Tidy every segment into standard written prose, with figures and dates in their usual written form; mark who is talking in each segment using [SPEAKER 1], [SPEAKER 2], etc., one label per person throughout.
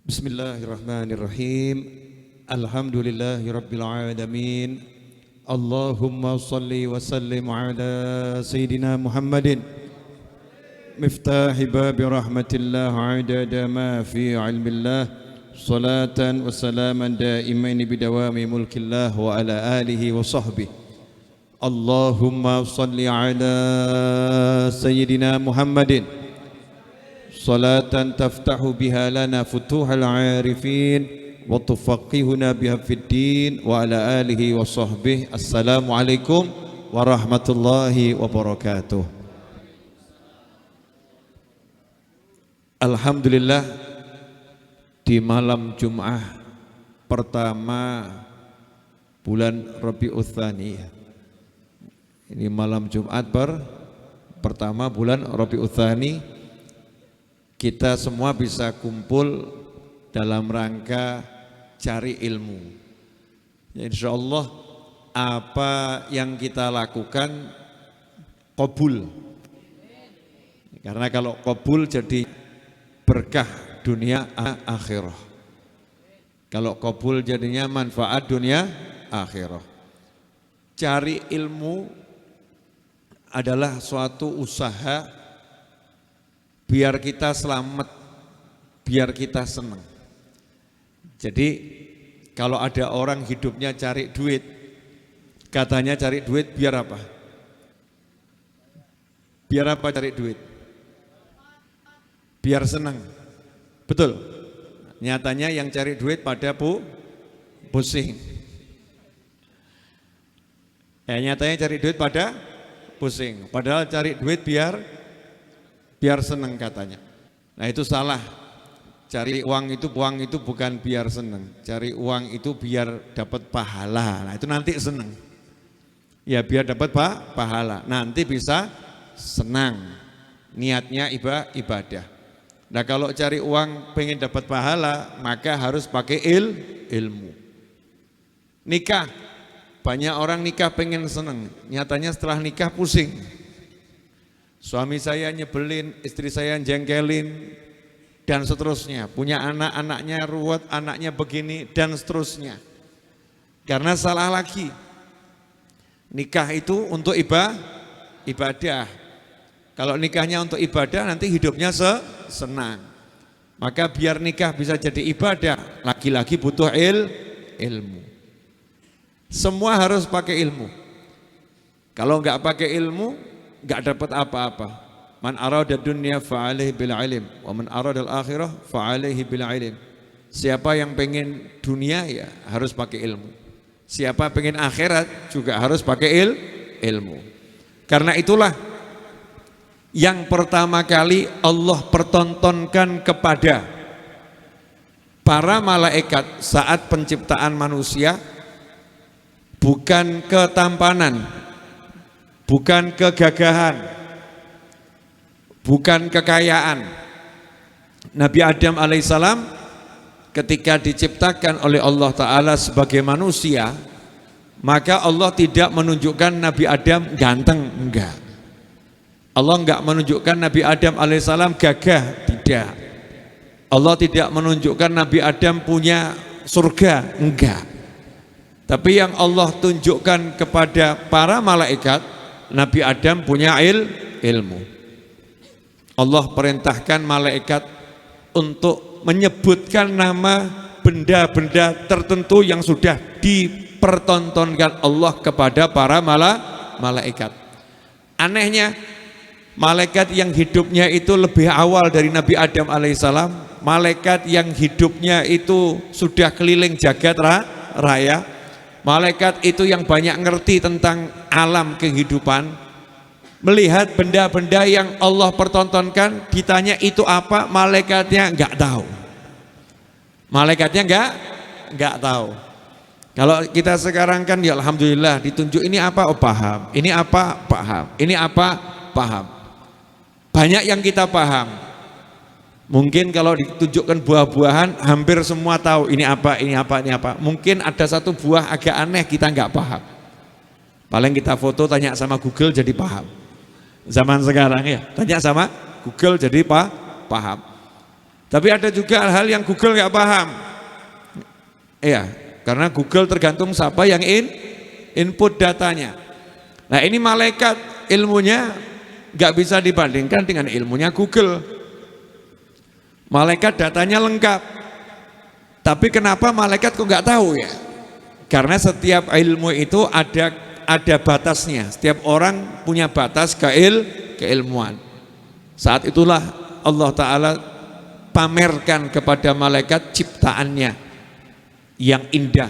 [SPEAKER 1] Bismillahirrahmanirrahim. Alhamdulillahi rabbil alamin. Allahumma salli wa sallim ala Sayyidina Muhammadin miftahi babi rahmatillah adada ma fi ilmillah salatan wa salaman daimaini bidawami mulkillah wa ala alihi wa sahbihi. Allahumma salli ala Sayyidina Muhammadin salatan taftahu biha lana futuhal arifin wa tufaqihuna biha fid din wa ala alihi wa sahbihi. Assalamualaikum warahmatullahi wabarakatuh. Alhamdulillah, di malam Jum'ah pertama bulan Rabiul Tsani, ini malam Jumat pertama bulan Rabiul Tsani, kita semua bisa kumpul dalam rangka cari ilmu. Ya, insya Allah apa yang kita lakukan qabul. Karena kalau qabul jadi berkah dunia akhirah. Kalau qabul jadinya manfaat dunia akhirah. Cari ilmu adalah suatu usaha biar kita selamat, biar kita senang. Jadi kalau ada orang hidupnya cari duit, katanya cari duit biar apa? Biar apa cari duit? Biar senang. Betul? Nyatanya yang cari duit pada pusing. Nyatanya cari duit pada pusing. Padahal cari duit biar senang katanya. Nah itu salah. Cari uang itu bukan biar senang. Cari uang itu biar dapat pahala. Nah itu nanti senang. Ya biar dapat pahala. Nanti bisa senang. Niatnya ibadah. Nah kalau cari uang pengen dapat pahala, maka harus pakai ilmu. Nikah. Banyak orang nikah pengen senang. Nyatanya setelah nikah pusing. Suami saya nyebelin, istri saya jengkelin, dan seterusnya. Punya anak-anaknya ruwet, anaknya begini, dan seterusnya. Karena salah lagi. Nikah itu untuk ibadah. Kalau nikahnya untuk ibadah, nanti hidupnya senang. Maka biar nikah bisa jadi ibadah, laki-laki butuh ilmu. Semua harus pakai ilmu. Kalau enggak pakai ilmu, enggak dapat apa-apa. Man arada dunya fa'alaihi bil ilm wa man arada al akhirah fa'alaihi bil ilm. Siapa yang pengen dunia ya harus pakai ilmu. Siapa pengen akhirat juga harus pakai ilmu. Karena itulah yang pertama kali Allah pertontonkan kepada para malaikat saat penciptaan manusia bukan ketampanan, bukan kegagahan, bukan kekayaan. Nabi Adam alaihissalam ketika diciptakan oleh Allah Ta'ala sebagai manusia, maka Allah tidak menunjukkan Nabi Adam ganteng, enggak. Allah enggak menunjukkan Nabi Adam alaihissalam gagah, tidak. Allah tidak menunjukkan Nabi Adam punya surga, enggak. Tapi yang Allah tunjukkan kepada para malaikat, Nabi Adam punya ilmu. Allah perintahkan malaikat untuk menyebutkan nama benda-benda tertentu yang sudah dipertontonkan Allah kepada para malaikat. Anehnya, malaikat yang hidupnya itu lebih awal dari Nabi Adam alaihissalam, malaikat yang hidupnya itu sudah keliling jagat raya, malaikat itu yang banyak ngerti tentang alam kehidupan, melihat benda-benda yang Allah pertontonkan, ditanya itu apa, malaikatnya enggak tahu. Malaikatnya enggak tahu. Kalau kita sekarang kan ya alhamdulillah ditunjuk ini apa, oh paham. Ini apa, paham. Ini apa, paham. Banyak yang kita paham. Mungkin kalau ditunjukkan buah-buahan hampir semua tahu ini apa, ini apa, ini apa. Mungkin ada satu buah agak aneh kita enggak paham. Paling kita foto tanya sama Google jadi paham. Zaman sekarang ya, tanya sama Google jadi paham. Tapi ada juga hal yang Google nggak paham. Iya, karena Google tergantung siapa yang input datanya. Nah ini malaikat ilmunya nggak bisa dibandingkan dengan ilmunya Google. Malaikat datanya lengkap. Tapi kenapa malaikat kok nggak tahu ya? Karena setiap ilmu itu ada batasnya. Setiap orang punya batas keilmuan. Saat itulah Allah Ta'ala pamerkan kepada malaikat ciptaannya yang indah,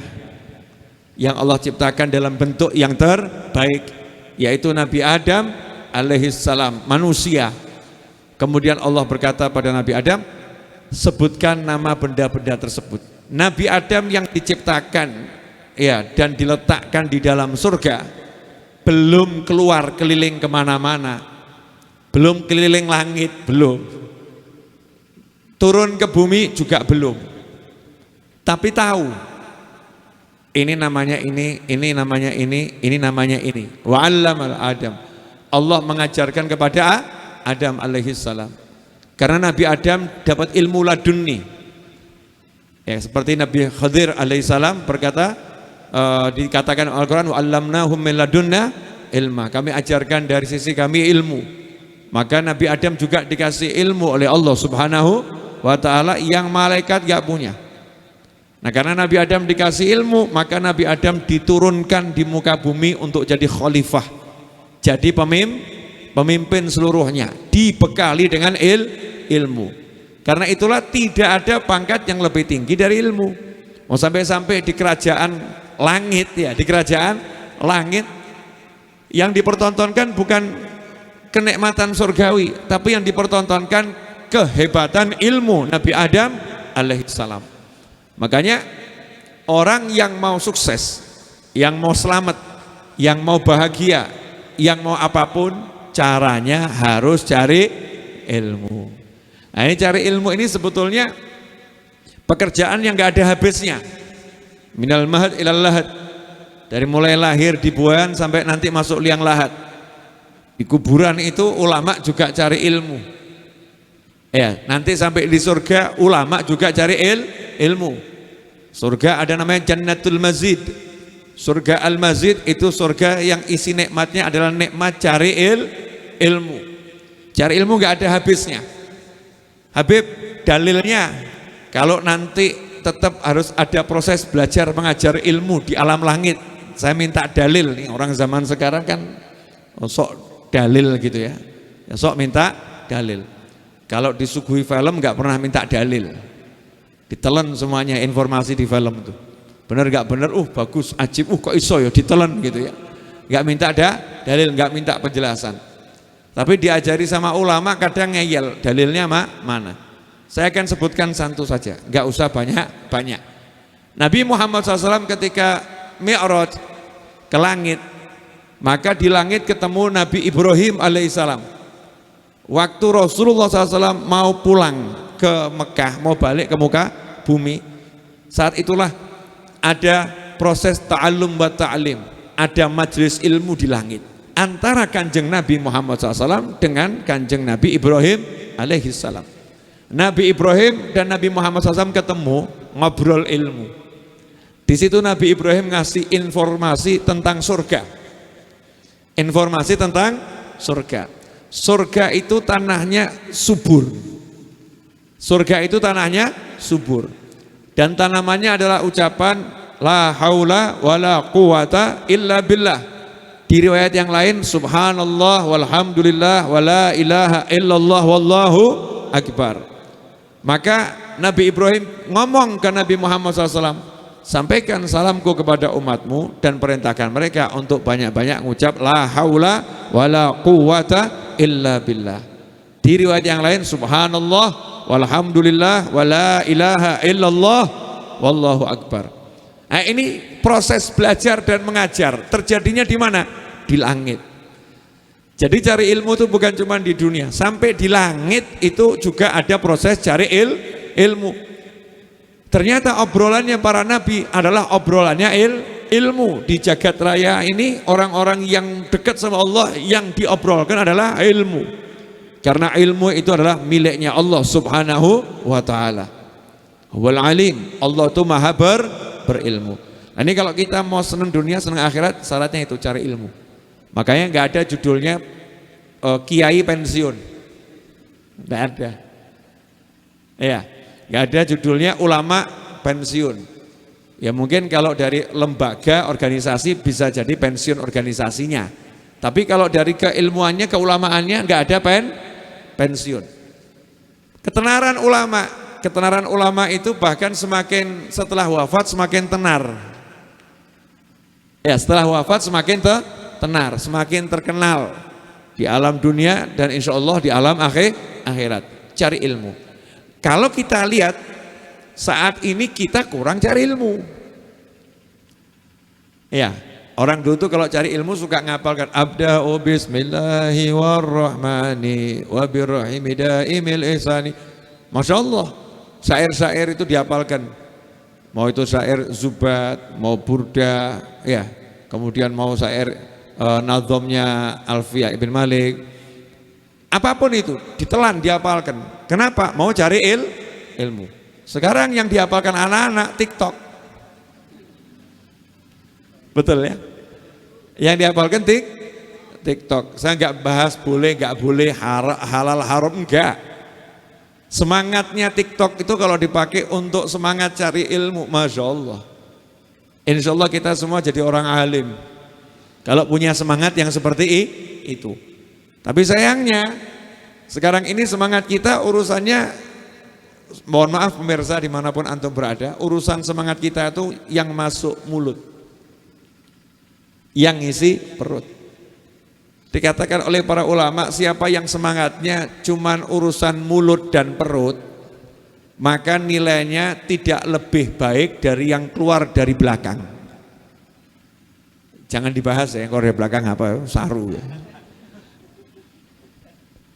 [SPEAKER 1] yang Allah ciptakan dalam bentuk yang terbaik, yaitu Nabi Adam alaihissalam, manusia. Kemudian Allah berkata pada Nabi Adam, sebutkan nama benda-benda tersebut. Nabi Adam yang diciptakan ya dan diletakkan di dalam surga belum keluar keliling kemana-mana, belum keliling langit, belum turun ke bumi juga belum, tapi tahu ini namanya ini namanya ini namanya ini. Wa 'allamal Adam, Allah mengajarkan kepada Adam alaihissalam, karena Nabi Adam dapat ilmu laduni ya, seperti Nabi Khadir alaihissalam berkata, dikatakan Al-Quran, wa 'allamnahum min ladunna ilma, kami ajarkan dari sisi kami ilmu. Maka Nabi Adam juga dikasih ilmu oleh Allah Subhanahu wa ta'ala yang malaikat gak punya. Nah karena Nabi Adam dikasih ilmu, maka Nabi Adam diturunkan di muka bumi untuk jadi khalifah, jadi pemimpin seluruhnya, dibekali dengan ilmu. Karena itulah tidak ada pangkat yang lebih tinggi dari ilmu. Mau sampai-sampai di kerajaan langit ya, di kerajaan langit yang dipertontonkan bukan kenikmatan surgawi, tapi yang dipertontonkan kehebatan ilmu Nabi Adam alaihissalam. Makanya orang yang mau sukses, yang mau selamat, yang mau bahagia, yang mau apapun, caranya harus cari ilmu. Nah ini cari ilmu ini sebetulnya pekerjaan yang gak ada habisnya. Minal mahad ilal lahad, dari mulai lahir di buayan sampai nanti masuk liang lahat. Di kuburan itu ulama juga cari ilmu. Ya, nanti sampai di surga ulama juga cari ilmu. Surga ada namanya Jannatul Mazid. Surga Al-Mazid itu surga yang isi nikmatnya adalah nikmat cari ilmu. Cari ilmu gak ada habisnya. Habib, dalilnya kalau nanti tetap harus ada proses belajar mengajar ilmu di alam langit, saya minta dalil nih. Orang zaman sekarang kan sok dalil gitu ya, sok minta dalil. Kalau disuguhi film nggak pernah minta dalil, ditelan semuanya informasi di film itu. Bener nggak bener, bagus, ajib, kok iso ya, ditelan gitu ya. Nggak minta dalil, nggak minta penjelasan. Tapi diajari sama ulama kadang ngeyel, dalilnya mana? Saya akan sebutkan satu saja, nggak usah banyak. Nabi Muhammad SAW ketika Mi'raj ke langit, maka di langit ketemu Nabi Ibrahim alaihissalam. Waktu Rasulullah SAW mau pulang ke Mekah, mau balik ke muka bumi, saat itulah ada proses ta'allum wa ta'lim, ada majelis ilmu di langit antara kanjeng Nabi Muhammad SAW dengan kanjeng Nabi Ibrahim alaihissalam. Nabi Ibrahim dan Nabi Muhammad SAW ketemu, ngobrol ilmu. Di situ Nabi Ibrahim ngasih informasi tentang surga. Informasi tentang surga. Surga itu tanahnya subur. Surga itu tanahnya subur. Dan tanamannya adalah ucapan la haula wala quwata illa billah. Di riwayat yang lain subhanallah walhamdulillah wala ilaha illallah wallahu akbar. Maka Nabi Ibrahim ngomong ke Nabi Muhammad SAW, sampaikan salamku kepada umatmu dan perintahkan mereka untuk banyak-banyak mengucap la haula wala quwata illa billah. Di riwayat yang lain subhanallah walhamdulillah wala ilaha illallah wallahu akbar. Nah ini proses belajar dan mengajar terjadinya di mana? Di langit. Jadi cari ilmu itu bukan cuma di dunia, sampai di langit itu juga ada proses cari ilmu. Ternyata obrolannya para nabi adalah obrolannya ilmu. Di jagat raya ini orang-orang yang dekat sama Allah yang diobrolkan adalah ilmu. Karena ilmu itu adalah miliknya Allah Subhanahu wa ta'ala. Wal alim, Allah itu maha berilmu. Nah, ini kalau kita mau senang dunia, senang akhirat, syaratnya itu cari ilmu. Makanya nggak ada judulnya kiai pensiun, nggak ada. Ya, nggak ada judulnya ulama pensiun. Ya mungkin kalau dari lembaga organisasi bisa jadi pensiun organisasinya. Tapi kalau dari keilmuannya, keulamaannya nggak ada pensiun. Ketenaran ulama itu bahkan semakin setelah wafat semakin tenar. Ya, setelah wafat semakin tenar, semakin terkenal di alam dunia dan insya Allah di alam akhirat. Cari ilmu. Kalau kita lihat saat ini kita kurang cari ilmu. Ya, orang dulu tuh kalau cari ilmu suka ngapalkan abda'u bismillahi warrahmani wabirrahimi daimil ihsani. Masya Allah, syair-syair itu dihafalkan. Mau itu syair Zubat, mau burda, ya. Kemudian mau syair nazomnya Alfiya ibn Malik. Apapun itu ditelan, dihafalkan. Kenapa? Mau cari ilmu. Sekarang yang dihafalkan anak-anak TikTok. Betul ya? Yang dihafalkan TikTok. Saya nggak bahas boleh nggak boleh, halal haram, enggak. Semangatnya TikTok itu kalau dipakai untuk semangat cari ilmu, Masya Allah. Insya Allah kita semua jadi orang alim kalau punya semangat yang seperti itu. Tapi sayangnya sekarang ini semangat kita urusannya, mohon maaf pemirsa dimanapun antum berada, urusan semangat kita itu yang masuk mulut, yang isi perut. Dikatakan oleh para ulama, siapa yang semangatnya cuman urusan mulut dan perut, maka nilainya tidak lebih baik dari yang keluar dari belakang. Jangan dibahas ya, keluar dari belakang apa, saru ya.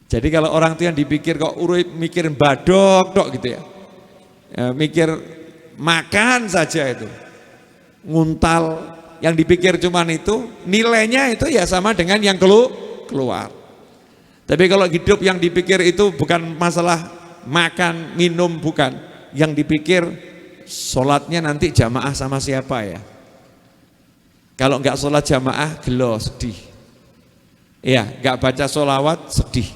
[SPEAKER 1] Jadi kalau orang itu yang dipikir kok mikir badok dok gitu ya, mikir makan saja itu, nguntal, yang dipikir cuman itu, nilainya itu ya sama dengan yang keluar. Tapi kalau hidup yang dipikir itu bukan masalah makan, minum, bukan. Yang dipikir sholatnya nanti jamaah sama siapa ya. Kalau enggak sholat jamaah, gelo, sedih. Ya, enggak baca sholawat, sedih.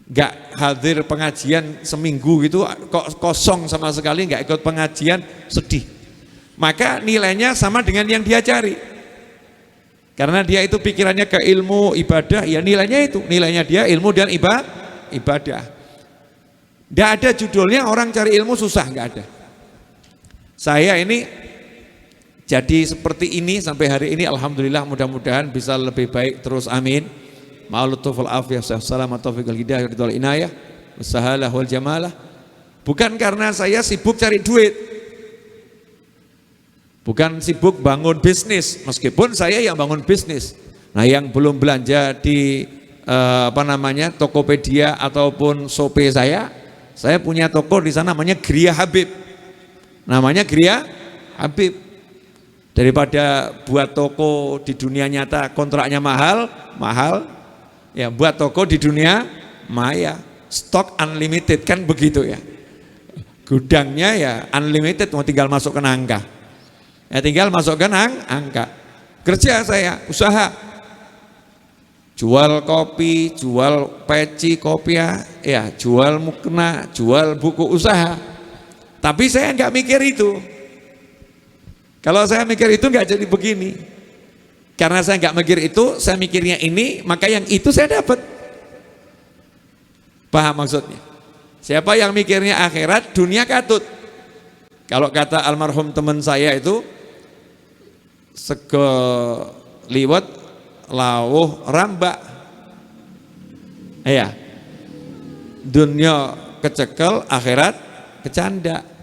[SPEAKER 1] Enggak hadir pengajian seminggu gitu, kok kosong sama sekali, enggak ikut pengajian, sedih. Maka nilainya sama dengan yang dia cari. Karena dia itu pikirannya ke ilmu, ibadah, ya nilainya itu. Nilainya dia ilmu dan ibadah. Tidak ada judulnya orang cari ilmu susah, nggak ada. Saya ini jadi seperti ini sampai hari ini, alhamdulillah, mudah-mudahan bisa lebih baik terus, amin. Ma'al tufal afiyah, salam taufiq wal hidayah wal inayah, wassahalah wal jamalah. Bukan karena saya sibuk cari duit. Bukan sibuk bangun bisnis, meskipun saya yang bangun bisnis. Nah, yang belum belanja di Tokopedia ataupun Shopee saya punya toko di sana namanya Gria Habib. Namanya Gria Habib. Daripada buat toko di dunia nyata kontraknya mahal, ya buat toko di dunia maya, stok unlimited, kan begitu ya. Gudangnya ya unlimited, mau tinggal masukkan angka. Ya tinggal masukkan angka. Kerja saya, usaha. Jual kopi, jual peci kopiah, ya jual mukena, jual buku usaha. Tapi saya nggak mikir itu. Kalau saya mikir itu nggak jadi begini. Karena saya nggak mikir itu, saya mikirnya ini, maka yang itu saya dapat. Paham maksudnya? Siapa yang mikirnya akhirat, dunia katut. Kalau kata almarhum teman saya itu, sego liwet lawuh rambak. Ya. Dunia kecekel, akhirat kecanda.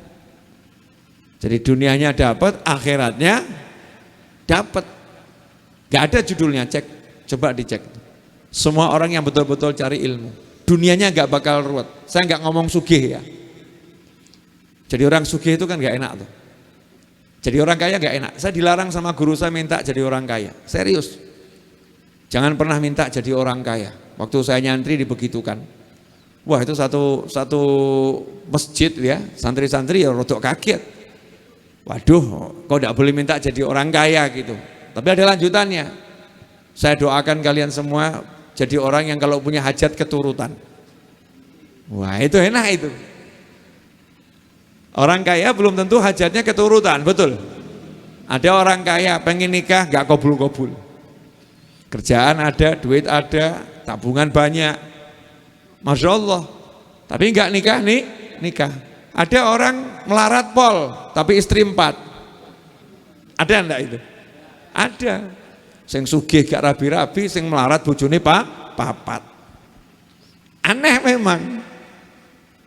[SPEAKER 1] Jadi dunianya dapat, akhiratnya dapat. Gak ada judulnya, cek, coba dicek. Semua orang yang betul-betul cari ilmu, dunianya gak bakal ruwet. Saya gak ngomong sugih ya. Jadi orang sugih itu kan gak enak tuh. Jadi orang kaya gak enak. Saya dilarang sama guru saya minta jadi orang kaya. Serius. Jangan pernah minta jadi orang kaya. Waktu saya nyantri dibegitukan. Wah, itu satu masjid ya, santri-santri ya rodok kaget. Waduh, kau tidak boleh minta jadi orang kaya gitu. Tapi ada lanjutannya. Saya doakan kalian semua jadi orang yang kalau punya hajat keturutan. Wah, itu enak itu. Orang kaya belum tentu hajatnya keturutan, betul. Ada orang kaya pengen nikah gak kobul-kobul. Kerjaan ada, duit ada, tabungan banyak. Masya Allah. Tapi gak nikah nih, nikah. Ada orang melarat pol, tapi istri 4. Ada enggak itu? Ada. Sing sugih gak rabi-rabi, sing melarat bojone papat. Aneh memang.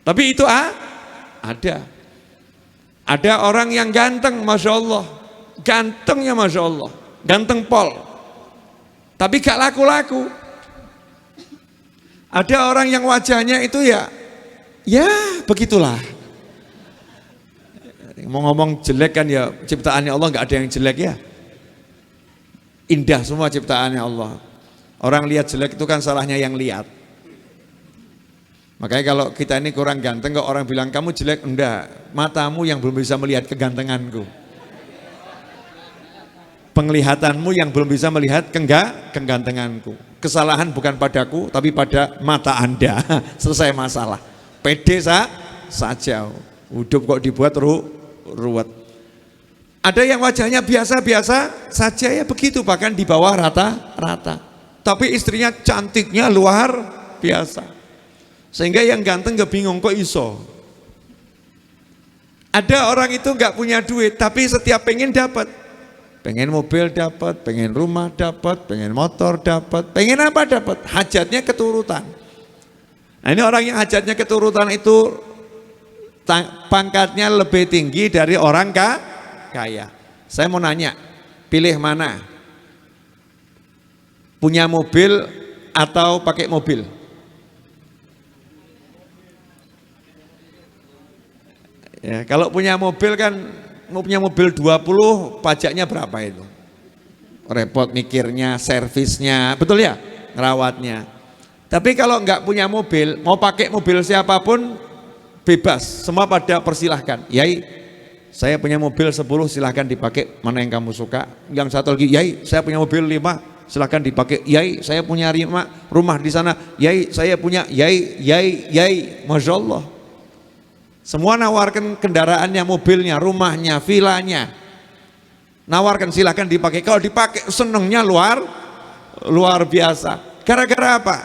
[SPEAKER 1] Tapi itu ada. Ada orang yang ganteng, Masya Allah. Gantengnya Masya Allah. Ganteng pol. Tapi gak laku-laku. Ada orang yang wajahnya itu ya begitulah. Mau ngomong jelek kan ya, ciptaannya Allah gak ada yang jelek ya. Indah semua ciptaannya Allah. Orang lihat jelek itu kan salahnya yang lihat. Makanya kalau kita ini kurang ganteng, kok orang bilang kamu jelek, enggak, matamu yang belum bisa melihat kegantenganku. Penglihatanmu yang belum bisa melihat kegantenganku. Kesalahan bukan padaku, tapi pada mata Anda. Selesai masalah. Pede saja. Hidup kok dibuat ruwet. Ada yang wajahnya biasa-biasa saja ya begitu, bahkan di bawah rata-rata. Tapi istrinya cantiknya luar biasa. Sehingga yang ganteng gak bingung kok iso. Ada orang itu gak punya duit tapi setiap pengen dapat. Pengen mobil dapat, pengen rumah dapat, pengen motor dapat, pengen apa dapat. Hajatnya keturutan. Nah ini orang yang hajatnya keturutan itu pangkatnya lebih tinggi dari orang kaya. Saya mau nanya, pilih mana? Punya mobil atau pakai mobil? Ya, kalau punya mobil kan, mau punya mobil 20 pajaknya berapa itu? Repot mikirnya, servisnya, betul ya? Ngerawatnya. Tapi kalau nggak punya mobil, mau pakai mobil siapapun bebas, semua pada persilahkan. Yai, saya punya mobil 10 silahkan dipakai, mana yang kamu suka. Yang satu lagi, Yai, saya punya mobil 5 silahkan dipakai. Yai, saya punya rumah di sana. Yai, saya punya. Yai, Masya Allah. Semua nawarkan kendaraannya, mobilnya, rumahnya, vilanya. Nawarkan silahkan dipakai. Kalau dipakai senengnya luar biasa. Gara-gara apa?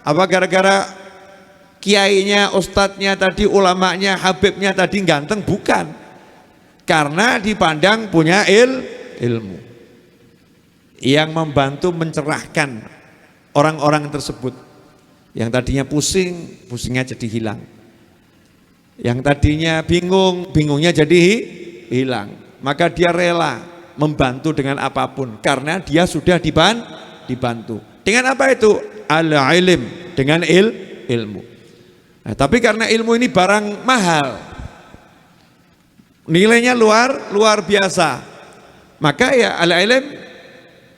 [SPEAKER 1] Apa gara-gara kiainya, ustadznya tadi, ulamanya, habibnya tadi ganteng? Bukan. Karena dipandang punya ilmu. Yang membantu mencerahkan orang-orang tersebut. Yang tadinya pusing, pusingnya jadi hilang. Yang tadinya bingung, bingungnya jadi hilang. Maka dia rela membantu dengan apapun karena dia sudah dibantu. Dengan apa itu? Al-ilm, dengan ilmu. Nah, tapi karena ilmu ini barang mahal, nilainya luar biasa, maka ya al-ilm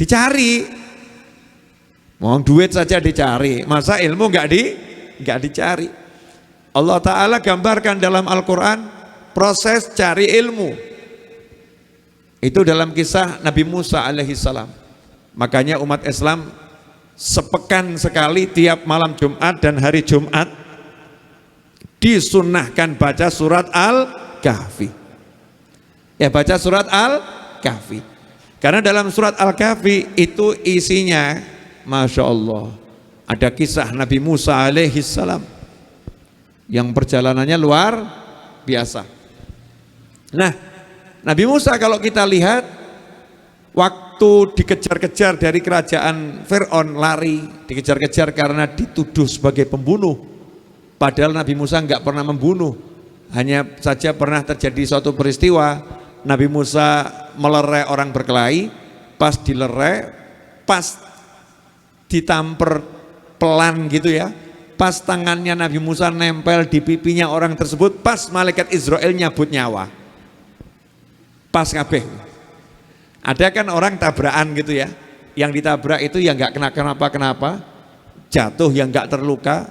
[SPEAKER 1] dicari. Mau duit saja dicari, masa ilmu nggak dicari? Allah Ta'ala gambarkan dalam Al-Quran proses cari ilmu. Itu dalam kisah Nabi Musa alaihissalam. Makanya umat Islam sepekan sekali tiap malam Jumat dan hari Jumat disunnahkan baca surat Al-Kahfi. Ya, baca surat Al-Kahfi. Karena dalam surat Al-Kahfi itu isinya, Masya Allah, ada kisah Nabi Musa alaihissalam yang perjalanannya luar biasa. Nah, Nabi Musa kalau kita lihat waktu dikejar-kejar dari kerajaan Fir'aun, lari, dikejar-kejar karena dituduh sebagai pembunuh. Padahal Nabi Musa enggak pernah membunuh. Hanya saja pernah terjadi suatu peristiwa, Nabi Musa melerai orang berkelahi, pas dilerai, pas ditamper pelan gitu ya, pas tangannya Nabi Musa nempel di pipinya orang tersebut, pas malaikat Israel nyabut nyawa. Pas kabeh. Ada kan orang tabrakan gitu ya, yang ditabrak itu ya nggak kenapa-kenapa, jatuh yang nggak terluka,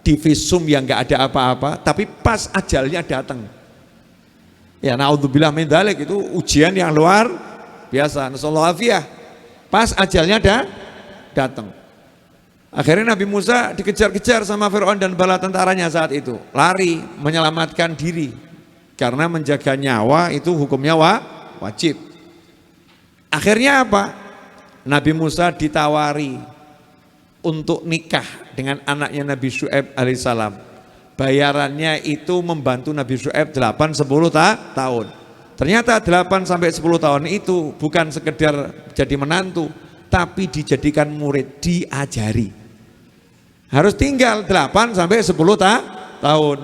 [SPEAKER 1] divisum yang nggak ada apa-apa, tapi pas ajalnya datang. Ya naudzubillah min dzalik, itu ujian yang luar biasa. Nasallahu afiyah. Pas ajalnya datang. Akhirnya Nabi Musa dikejar-kejar sama Fir'aun dan bala tentaranya saat itu. Lari menyelamatkan diri. Karena menjaga nyawa itu hukumnya wajib. Akhirnya apa? Nabi Musa ditawari untuk nikah dengan anaknya Nabi Syu'aib alaihissalam. Bayarannya itu membantu Nabi Syu'aib 8-10 tahun. Ternyata 8-10 tahun itu bukan sekedar jadi menantu, tapi dijadikan murid, diajari. Harus tinggal 8-10 tahun.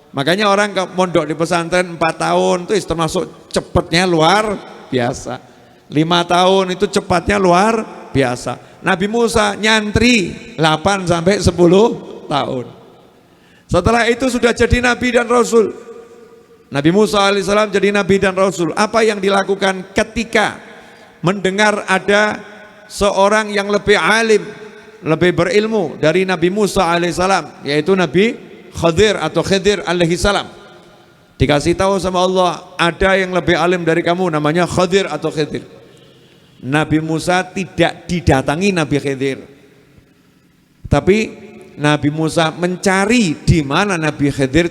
[SPEAKER 1] Makanya orang ke mondok di pesantren 4 tahun itu termasuk cepatnya luar biasa. 5 tahun itu cepatnya luar biasa. Nabi Musa nyantri 8-10 tahun. Setelah itu sudah jadi Nabi dan Rasul. Nabi Musa alaihissalam jadi Nabi dan Rasul. Apa yang dilakukan ketika mendengar ada seorang yang lebih alim, lebih berilmu dari Nabi Musa alaihissalam, yaitu Nabi Khadir atau Khidir alaihissalam. Dikasih tahu sama Allah, ada yang lebih alim dari kamu, namanya Khadir atau Khidir. Nabi Musa tidak didatangi Nabi Khidir, tapi Nabi Musa mencari di mana Nabi Khidir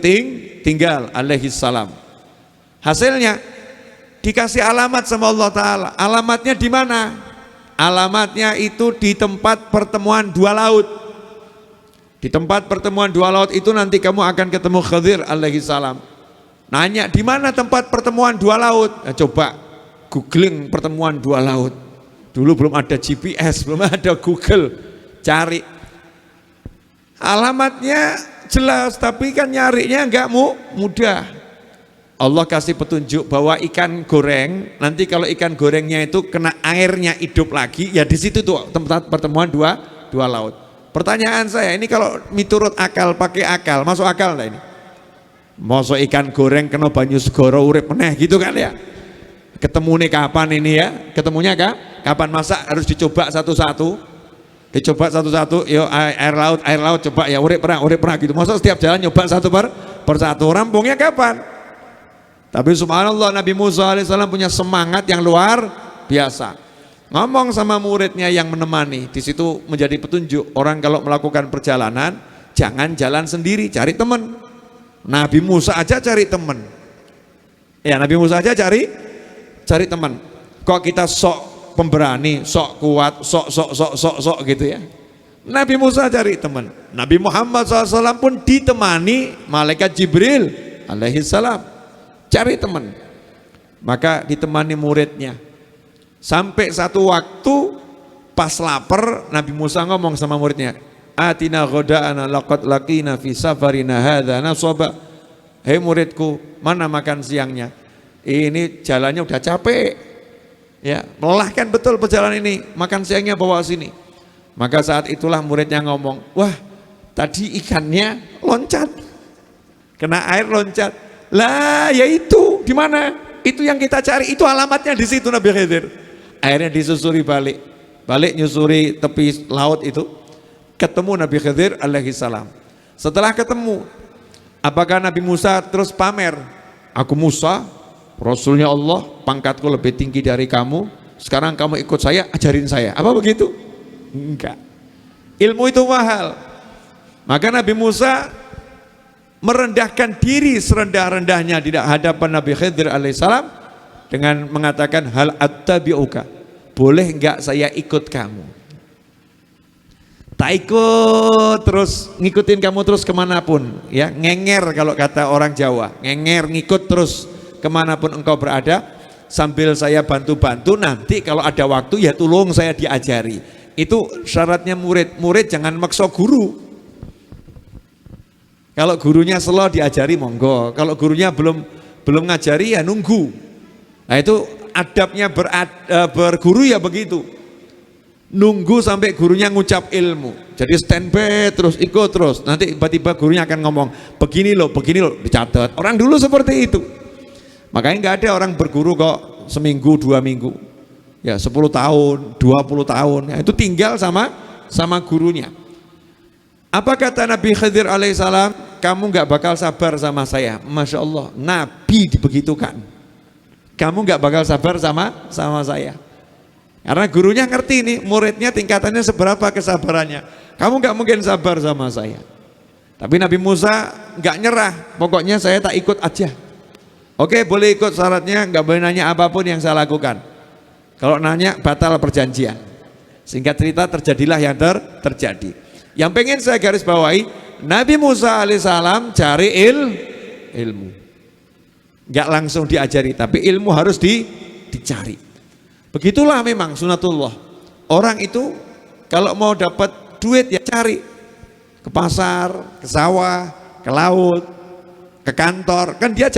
[SPEAKER 1] tinggal alaihissalam. Hasilnya dikasih alamat sama Allah Ta'ala. Alamatnya di mana? Alamatnya itu di tempat pertemuan dua laut. Di tempat pertemuan dua laut itu nanti kamu akan ketemu Khidir alaihissalam. Nanya di mana tempat pertemuan dua laut? Nah, coba googling pertemuan dua laut. Dulu belum ada GPS, belum ada Google. Cari. Alamatnya jelas, tapi kan nyarinya enggak mudah. Allah kasih petunjuk bahwa ikan goreng, nanti kalau ikan gorengnya itu kena airnya hidup lagi, ya di situ tuh tempat pertemuan dua laut. Pertanyaan saya, ini kalau miturut akal, pakai akal, masuk akal enggak ini? Masuk ikan goreng kena banyu segoro urip meneh gitu kan ya? Ketemu nih kapan ini ya? Ketemunya kapan? Masa harus dicoba satu-satu? Dicoba satu-satu, yo air laut coba ya urip pernah gitu. Masa setiap jalan nyoba satu persatu, rampungnya kapan? Tapi subhanallah Nabi Musa alaihissalam punya semangat yang luar biasa. Ngomong sama muridnya yang menemani, di situ menjadi petunjuk orang kalau melakukan perjalanan jangan jalan sendiri, cari teman. Nabi Musa aja cari teman. Ya Nabi Musa aja cari teman. Kok kita sok pemberani, sok kuat, sok gitu ya. Nabi Musa cari teman. Nabi Muhammad SAW pun ditemani malaikat Jibril alaihissalam, cari teman. Maka ditemani muridnya. Sampai satu waktu pas lapar, Nabi Musa ngomong sama muridnya, atina ghoda'ana laqad laqina fi safarina hadza nasaba. Hei muridku, mana makan siangnya? Ini jalannya udah capek. Ya, melelahkan betul perjalanan ini, makan siangnya bawa sini. Maka saat itulah muridnya ngomong, wah tadi ikannya loncat, kena air loncat. Lah ya itu, di mana? Itu yang kita cari, itu alamatnya di situ Nabi Khidir. Akhirnya disusuri balik nyusuri tepi laut itu, ketemu Nabi Khidir alaihissalam. Setelah ketemu, apakah Nabi Musa terus pamer? Aku Musa, Rasulnya Allah, pangkatku lebih tinggi dari kamu, sekarang kamu ikut saya, ajarin saya. Apa begitu? Enggak. Ilmu itu mahal. Maka Nabi Musa merendahkan diri serendah-rendahnya di hadapan Nabi Khidir alaihissalam dengan mengatakan, hal attabi'uka, boleh enggak saya ikut kamu? Tak ikut terus, ngikutin kamu terus kemanapun, ya ngenger kalau kata orang Jawa, ngenger ngikut terus kemanapun engkau berada, sambil saya bantu-bantu, nanti kalau ada waktu ya tolong saya diajari. Itu syaratnya murid jangan maksa guru. Kalau gurunya slow diajari monggo, kalau gurunya belum ngajari ya nunggu. Nah itu adabnya berguru ya begitu, nunggu sampai gurunya ngucap ilmu. Jadi standby terus, ikut terus, nanti tiba-tiba gurunya akan ngomong begini loh dicatat. Orang dulu seperti itu. Makanya nggak ada orang berguru kok seminggu 2 minggu, ya 10 tahun 20 tahun, ya, itu tinggal sama gurunya. Apa kata Nabi Khidir alaihissalam? Kamu nggak bakal sabar sama saya. Masya Allah, Nabi dibegitukan. Kamu nggak bakal sabar sama saya. Karena gurunya ngerti nih, muridnya tingkatannya seberapa kesabarannya. Kamu nggak mungkin sabar sama saya. Tapi Nabi Musa nggak nyerah. Pokoknya saya tak ikut aja. Oke, boleh ikut, syaratnya nggak boleh nanya apapun yang saya lakukan. Kalau nanya batal perjanjian. Singkat cerita terjadilah yang terjadi. Yang pengen saya garis bawahi, Nabi Musa alaihissalam cari ilmu. Nggak langsung diajari, tapi ilmu harus dicari. Begitulah memang sunatullah. Orang itu kalau mau dapat duit ya cari. Ke pasar, ke sawah, ke laut, ke kantor, kan dia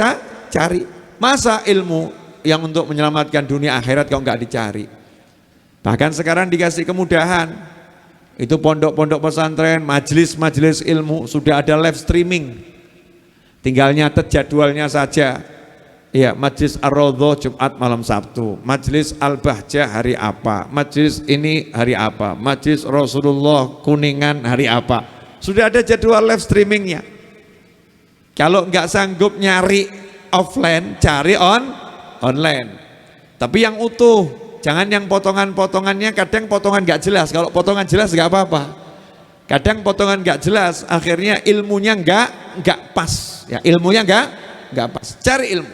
[SPEAKER 1] cari. Masa ilmu yang untuk menyelamatkan dunia akhirat kau nggak dicari? Bahkan sekarang dikasih kemudahan. Itu pondok-pondok pesantren, majelis-majelis ilmu sudah ada live streaming. Tinggal nyatet jadwalnya saja. Ya, majelis Ar-Raudhah Jumat malam Sabtu, majelis Al-Bahjah hari apa, majelis ini hari apa, majelis Rasulullah Kuningan hari apa. Sudah ada jadwal live streamingnya. Kalau nggak sanggup nyari offline, cari online. Tapi yang utuh, jangan yang potongan-potongannya. Kadang potongan nggak jelas. Kalau potongan jelas nggak apa-apa. Kadang potongan nggak jelas, akhirnya ilmunya nggak pas. Ya, ilmunya nggak pas. Cari ilmu.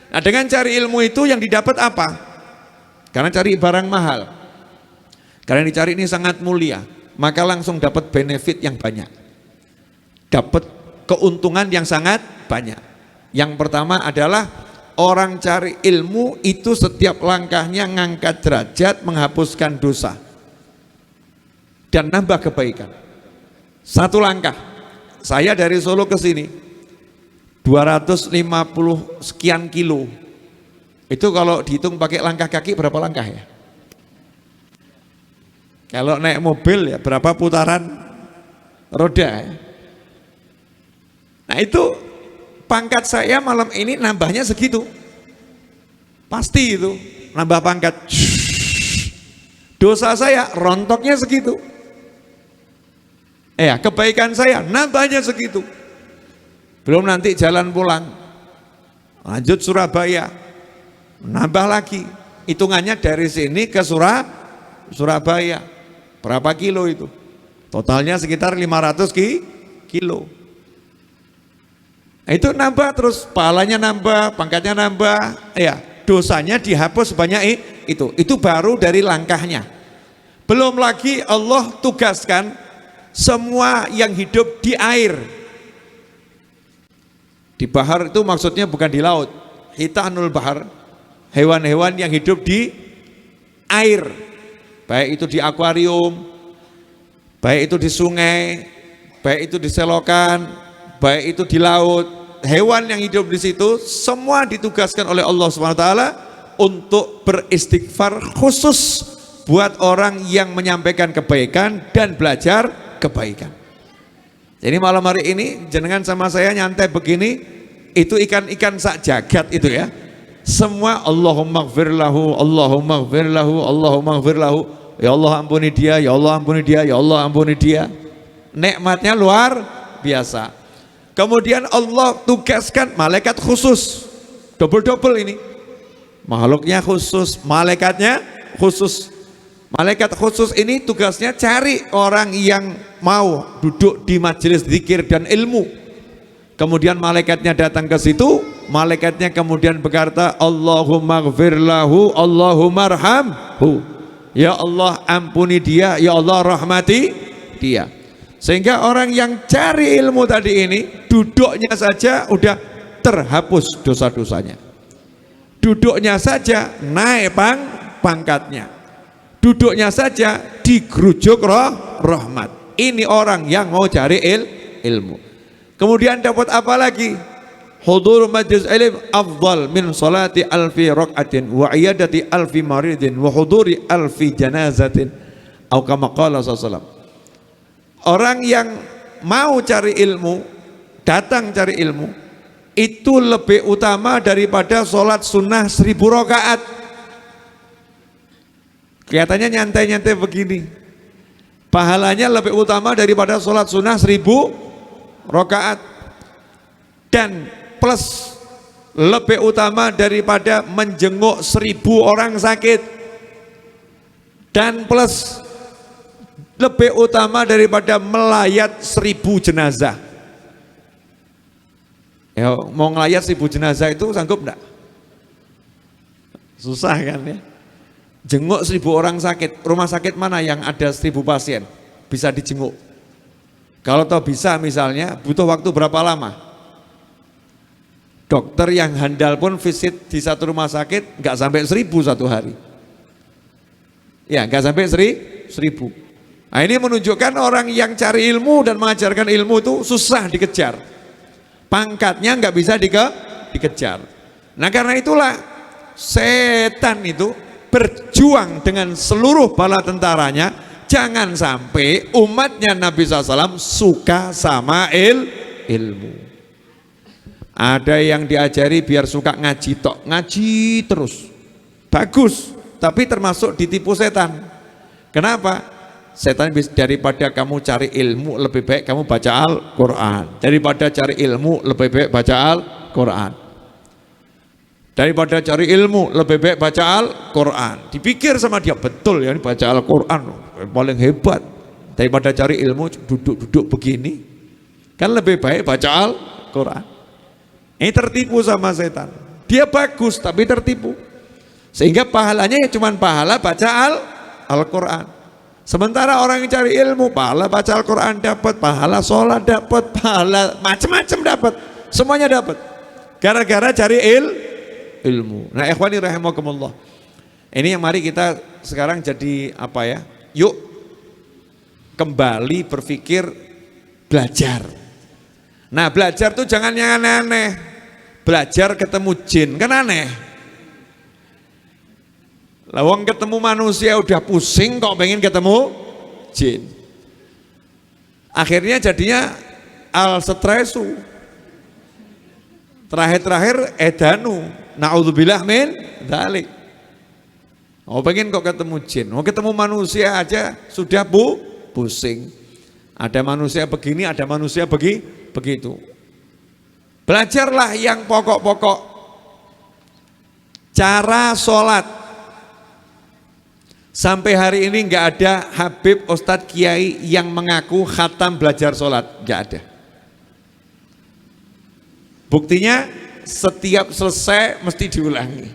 [SPEAKER 1] Nah, dengan cari ilmu itu yang didapat apa? Karena cari barang mahal. Karena yang dicari ini sangat mulia, maka langsung dapat benefit yang banyak. Dapat keuntungan yang sangat banyak. Yang pertama adalah orang cari ilmu itu setiap langkahnya ngangkat derajat, menghapuskan dosa dan nambah kebaikan. Satu langkah, saya dari Solo ke sini 250 sekian kilo. Itu kalau dihitung pakai langkah kaki berapa langkah ya? Kalau naik mobil ya berapa putaran roda ya? Nah itu pangkat saya malam ini nambahnya segitu. Pasti itu nambah pangkat. Dosa saya rontoknya segitu. Ya, kebaikan saya nambahnya segitu. Belum nanti jalan pulang, lanjut Surabaya, nambah lagi. Hitungannya dari sini ke Surabaya, berapa kilo itu? Totalnya sekitar 500 kilo. Nah, itu nambah terus, pahalanya nambah, pangkatnya nambah, ya dosanya dihapus sebanyak itu. Itu baru dari langkahnya. Belum lagi Allah tugaskan semua yang hidup di air. Di bahar itu maksudnya bukan di laut. Hitanul bahar, hewan-hewan yang hidup di air. Baik itu di akuarium, baik itu di sungai, baik itu di selokan, baik itu di laut. Hewan yang hidup di situ semua ditugaskan oleh Allah SWT untuk beristighfar khusus buat orang yang menyampaikan kebaikan dan belajar kebaikan. Jadi malam hari ini jenengan sama saya nyantai begini, itu ikan-ikan sak jagat itu ya. Semua Allahumma gfir lahu, Allahumma gfir lahu, Allahumma gfir lahu. Ya Allah ampuni dia, ya Allah ampuni dia, ya Allah ampuni dia. Nikmatnya luar biasa. Kemudian Allah tugaskan malaikat khusus. Double-double ini. Makhluknya khusus, malaikatnya khusus. Malaikat khusus ini tugasnya cari orang yang mau duduk di majelis zikir dan ilmu. Kemudian malaikatnya datang ke situ, malaikatnya kemudian berkata, Allahumma gfir lahu, Allahumma arhamhu. Ya Allah ampuni dia, ya Allah rahmati dia. Sehingga orang yang cari ilmu tadi ini, duduknya saja udah terhapus dosa-dosanya. Duduknya saja naik pangkatnya. Duduknya saja digerujuk rahmat. Ini orang yang mau cari ilmu. Kemudian dapat apa lagi? Hudur majlis ilm afdal min salati alfi rak'atin wa iyadati alfi maridin wa huduri alfi janazatin. Atau kama qala sallallahu. Orang yang mau cari ilmu, datang cari ilmu, itu lebih utama daripada sholat sunnah 1000 rakaat. Kelihatannya nyantai-nyantai begini. Pahalanya lebih utama daripada sholat sunnah 1000 rakaat, dan plus lebih utama daripada menjenguk 1000 orang sakit, dan plus lebih utama daripada melayat 1000 jenazah. Ya, mau ngelayat 1000 jenazah itu sanggup enggak? Susah kan ya. Jenguk 1000 orang sakit, rumah sakit mana yang ada 1000 pasien bisa dijenguk? Kalau tahu bisa misalnya butuh waktu berapa lama? Dokter yang handal pun visit di satu rumah sakit nggak sampai 1000 satu hari. Ya nggak sampai 1000. Nah ini menunjukkan orang yang cari ilmu dan mengajarkan ilmu itu susah dikejar. Pangkatnya nggak bisa dikejar. Nah karena itulah setan itu berjuang dengan seluruh bala tentaranya, jangan sampai umatnya Nabi SAW suka sama ilmu. Ada yang diajari biar suka ngaji tok, ngaji terus, bagus, tapi termasuk ditipu setan. Kenapa? Setan daripada kamu cari ilmu lebih baik kamu baca Al-Quran, daripada cari ilmu lebih baik baca Al-Quran, daripada cari ilmu lebih baik baca Al-Quran. Dipikir sama dia, betul ya ini baca Al-Quran paling hebat, daripada cari ilmu duduk-duduk begini, kan lebih baik baca Al-Quran. Ini tertipu sama setan, dia bagus tapi tertipu, sehingga pahalanya ya cuma pahala baca Al-Quran. Sementara orang yang cari ilmu, pahala baca Al-Quran dapat, pahala sholat dapat, pahala macam-macam dapat, semuanya dapat, gara-gara cari ilmu. Nah ikhwani rahimakumullah, ini yang mari kita sekarang jadi apa ya, yuk kembali berpikir belajar. Nah belajar tuh jangan yang aneh-aneh, belajar ketemu jin kan aneh. Lawang ketemu manusia udah pusing kok pengen ketemu jin. Akhirnya jadinya al-stresu. Terakhir edanu. Na'udzubillah min dzalik. Oh pengen kok ketemu jin. Oh ketemu manusia aja sudah pusing. Ada manusia begini, ada manusia begitu. Belajarlah yang pokok-pokok. Cara sholat. Sampai hari ini nggak ada Habib Ustadz Kiai yang mengaku khatam belajar sholat, nggak ada. Buktinya setiap selesai mesti diulangi,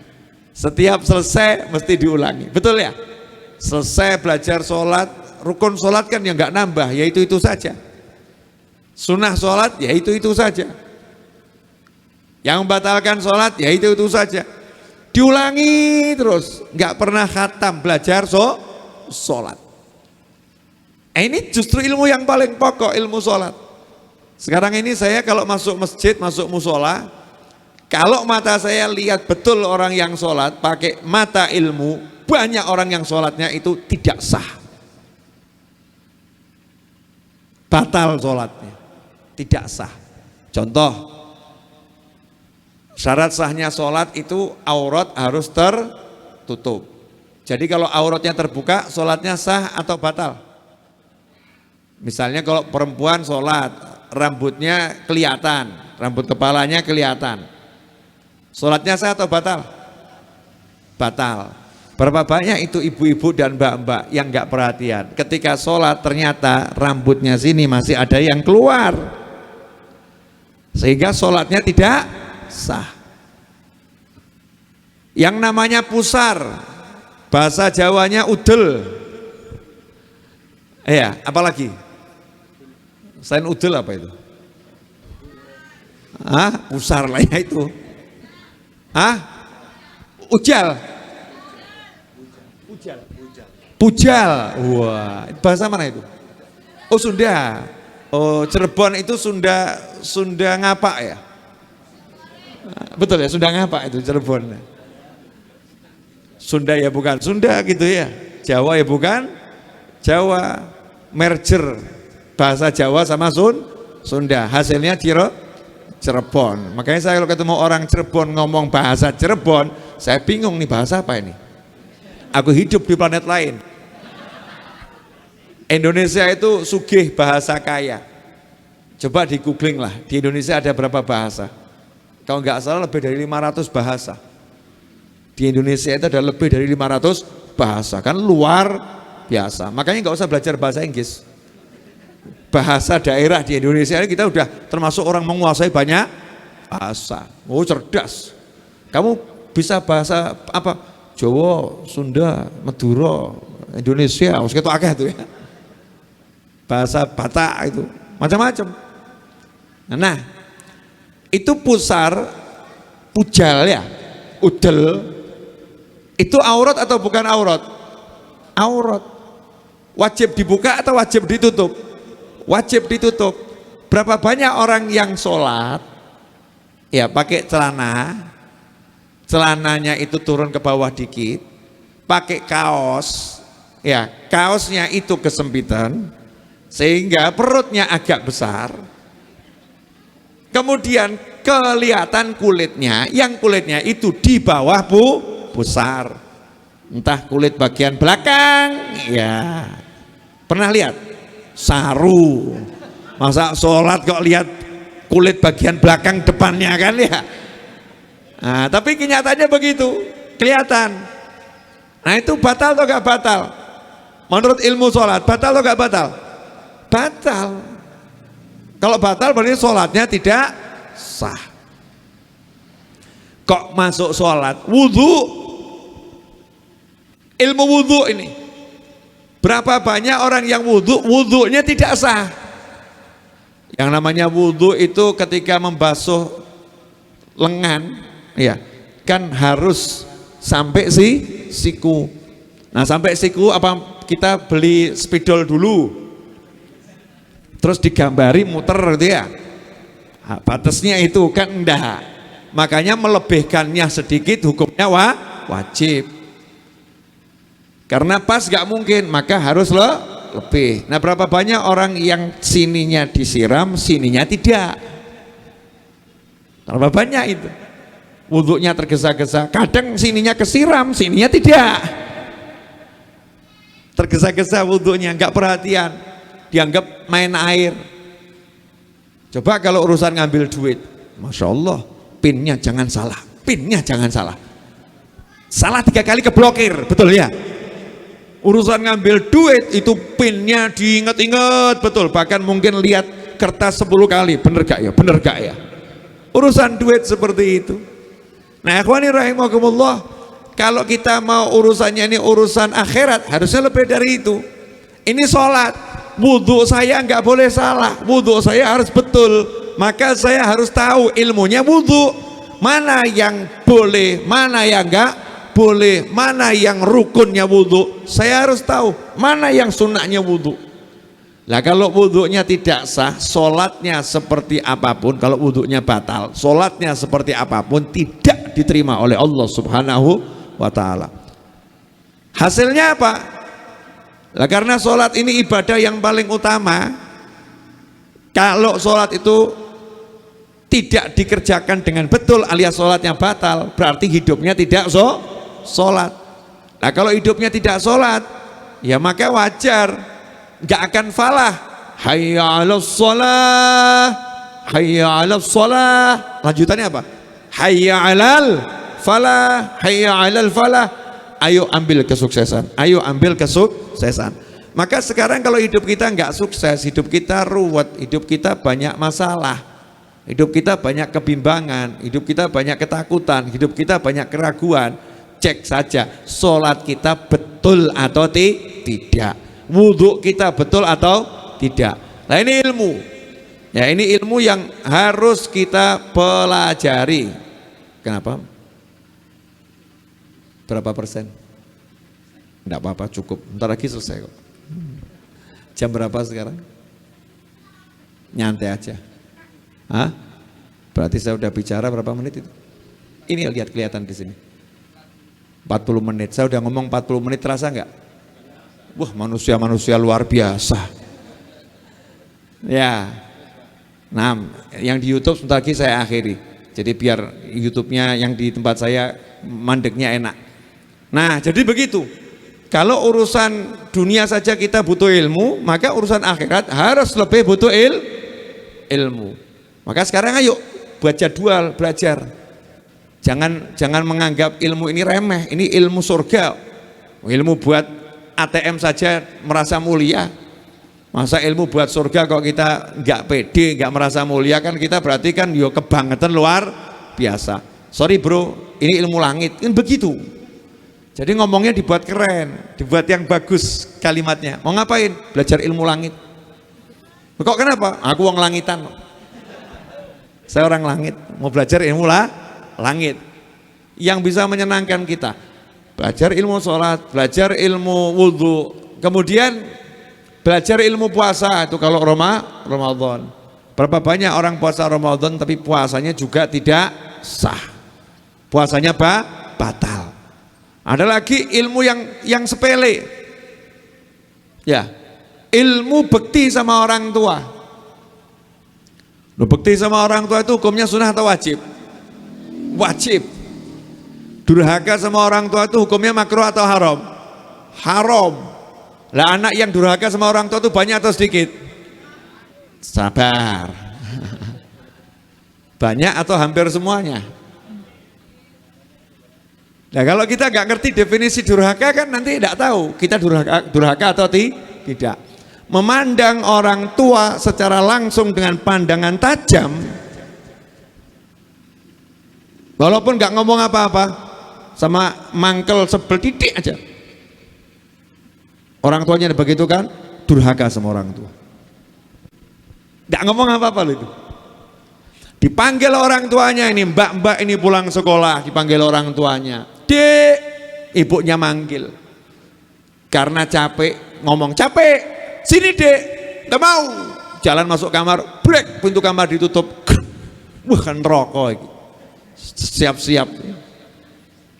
[SPEAKER 1] setiap selesai mesti diulangi, betul ya? Selesai belajar sholat, rukun sholat kan yang nggak nambah, yaitu itu saja. Sunnah sholat, yaitu itu saja. Yang membatalkan sholat, yaitu itu saja. Diulangi terus, nggak pernah khatam belajar sholat. Ini justru ilmu yang paling pokok, ilmu sholat. Sekarang ini saya kalau masuk masjid, masuk musola, kalau mata saya lihat betul orang yang sholat pakai mata ilmu, banyak orang yang sholatnya itu tidak sah, batal sholatnya, tidak sah. Contoh, syarat sahnya sholat itu aurat harus tertutup. Jadi kalau auratnya terbuka, sholatnya sah atau batal? Misalnya kalau perempuan sholat, rambutnya kelihatan, rambut kepalanya kelihatan, sholatnya sah atau batal? Batal. Berapa banyak itu ibu-ibu dan mbak-mbak yang nggak perhatian, ketika sholat ternyata rambutnya sini masih ada yang keluar, sehingga sholatnya tidak sah. Yang namanya pusar, bahasa Jawanya udel. Ya, apalagi? Selain udel apa itu? Pusar lah ya itu. Ujal. Pujal. Wah, bahasa mana itu? Oh, Sunda. Oh, Cirebon itu Sunda ngapak ya? Betul ya, Sunda ngapa itu Cirebon? Sunda ya bukan Sunda gitu ya, Jawa ya bukan Jawa, merger bahasa Jawa sama Sunda, hasilnya Cirebon. Makanya saya kalau ketemu orang Cirebon ngomong bahasa Cirebon, saya bingung nih bahasa apa ini. Aku hidup di planet lain. Indonesia itu sugih bahasa kaya. Coba di googling lah, di Indonesia ada berapa bahasa? Kalau nggak salah lebih dari 500 bahasa. Di Indonesia itu ada lebih dari 500 bahasa, kan luar biasa. Makanya nggak usah belajar bahasa Inggris. Bahasa daerah di Indonesia ini kita udah termasuk orang menguasai banyak bahasa. Oh, cerdas. Kamu bisa bahasa apa? Jawa, Sunda, Madura, Indonesia, segitu akeh itu ya. Bahasa Batak itu macam-macam. Nah, itu pusar, pujal ya, udel. Itu aurat atau bukan aurat? Aurat. Wajib dibuka atau wajib ditutup? Wajib ditutup. Berapa banyak orang yang sholat ya pakai celana, celananya itu turun ke bawah dikit, pakai kaos, ya kaosnya itu kesempitan sehingga perutnya agak besar, kemudian kelihatan kulitnya, yang kulitnya itu di bawah pusar, entah kulit bagian belakang, ya pernah lihat? Saru, masa sholat kok lihat kulit bagian belakang depannya kan ya. Nah, tapi kenyataannya begitu, kelihatan. Nah itu batal atau gak batal? Menurut ilmu sholat, batal atau gak batal? Batal. Kalau batal berarti sholatnya tidak sah. Kok masuk sholat? Wudhu, ilmu wudhu ini. Berapa banyak orang yang wudhu, wudhunya tidak sah. Yang namanya wudhu itu ketika membasuh lengan, ya kan harus sampai siku. Nah sampai siku apa kita beli spidol dulu, terus digambari muter gitu ya. Nah, batasnya itu kan enggak. Makanya melebihkannya sedikit hukumnya wajib. Karena pas gak mungkin, maka harus lebih. Nah berapa banyak orang yang sininya disiram, sininya tidak. Berapa banyak itu? Wudhunya tergesa-gesa, kadang sininya kesiram, sininya tidak. Tergesa-gesa wudhunya, gak perhatian, dianggap main air. Coba kalau urusan ngambil duit, Masya Allah, pinnya jangan salah, pinnya jangan salah. Salah 3 kali keblokir, betul ya? Urusan ngambil duit itu pinnya diinget-inget betul, bahkan mungkin lihat kertas 10 kali, bener gak ya, bener gak ya. Urusan duit seperti itu. Nah ikhwani rahimakumullah, kalau kita mau urusannya ini urusan akhirat, harusnya lebih dari itu. Ini sholat, wudhu saya nggak boleh salah, wudhu saya harus betul, maka saya harus tahu ilmunya wudhu, mana yang boleh, mana yang enggak boleh, mana yang rukunnya wudhu, saya harus tahu mana yang sunnahnya wudhu. Nah kalau wudhunya tidak sah, sholatnya seperti apapun, kalau wudhunya batal, sholatnya seperti apapun tidak diterima oleh Allah Subhanahu wa ta'ala. Hasilnya apa? Nah karena sholat ini ibadah yang paling utama, kalau sholat itu tidak dikerjakan dengan betul alias sholatnya batal, berarti hidupnya tidak sholat. Nah kalau hidupnya tidak sholat, ya maka wajar nggak akan falah. Hayya 'alas shalah, hayya 'alas shalah. Lanjutannya apa? Hayya 'alal falah, hayya 'alal falah. Ayo ambil kesuksesan, ayo ambil kesuksesan. Maka sekarang kalau hidup kita nggak sukses, hidup kita ruwet, hidup kita banyak masalah, hidup kita banyak kebimbangan, hidup kita banyak ketakutan, hidup kita banyak keraguan, cek saja sholat kita betul atau tidak, wudhu kita betul atau tidak. Nah ini ilmu, ya ini ilmu yang harus kita pelajari. Kenapa? Berapa persen? Enggak apa-apa, cukup, ntar lagi selesai kok. Jam berapa sekarang? Nyantai aja. Hah? Berarti saya udah bicara berapa menit itu? Ini lihat kelihatan di sini. 40 menit. Saya udah ngomong 40 menit, terasa nggak? Wah, manusia-manusia luar biasa. Ya. Nah, yang di YouTube sebentar lagi saya akhiri. Jadi biar YouTube-nya yang di tempat saya mandeknya enak. Nah, jadi begitu. Kalau urusan dunia saja kita butuh ilmu, maka urusan akhirat harus lebih butuh ilmu. Maka sekarang ayo buat jadwal belajar. Jangan menganggap ilmu ini remeh, ini ilmu surga. Ilmu buat ATM saja merasa mulia. Masa ilmu buat surga kok kita nggak pede, nggak merasa mulia, kan kita berarti kan yo kebangetan luar biasa. Sorry bro, ini ilmu langit, kan begitu. Jadi ngomongnya dibuat keren, dibuat yang bagus kalimatnya. Mau ngapain? Belajar ilmu langit. Kok kenapa? Aku orang langitan. Saya orang langit, mau belajar ilmu langit. Yang bisa menyenangkan kita. Belajar ilmu sholat, belajar ilmu wudhu, kemudian belajar ilmu puasa itu kalau Ramadan. Berapa banyak orang puasa Ramadan tapi puasanya juga tidak sah. Puasanya batal. Ada lagi ilmu yang sepele. Ya. Ilmu bekti sama orang tua. Loh, bekti sama orang tua itu hukumnya sunnah atau wajib? Wajib. Durhaka sama orang tua itu hukumnya makruh atau haram? Haram. Lah anak yang durhaka sama orang tua itu banyak atau sedikit? Sabar. Banyak atau hampir semuanya? Nah kalau kita nggak ngerti definisi durhaka kan nanti tidak tahu kita durhaka atau tidak. Memandang orang tua secara langsung dengan pandangan tajam, walaupun nggak ngomong apa-apa, sama mangkel sebel titik aja. Orang tuanya begitu kan, durhaka sama orang tua. Nggak ngomong apa-apa loh itu. Dipanggil orang tuanya ini, mbak-mbak ini pulang sekolah, dipanggil orang tuanya. Dek, ibunya manggil. Karena capek, ngomong capek. Sini dek, nggak mau. Jalan masuk kamar, brek, pintu kamar ditutup. Wah kan rokok. Siap-siap.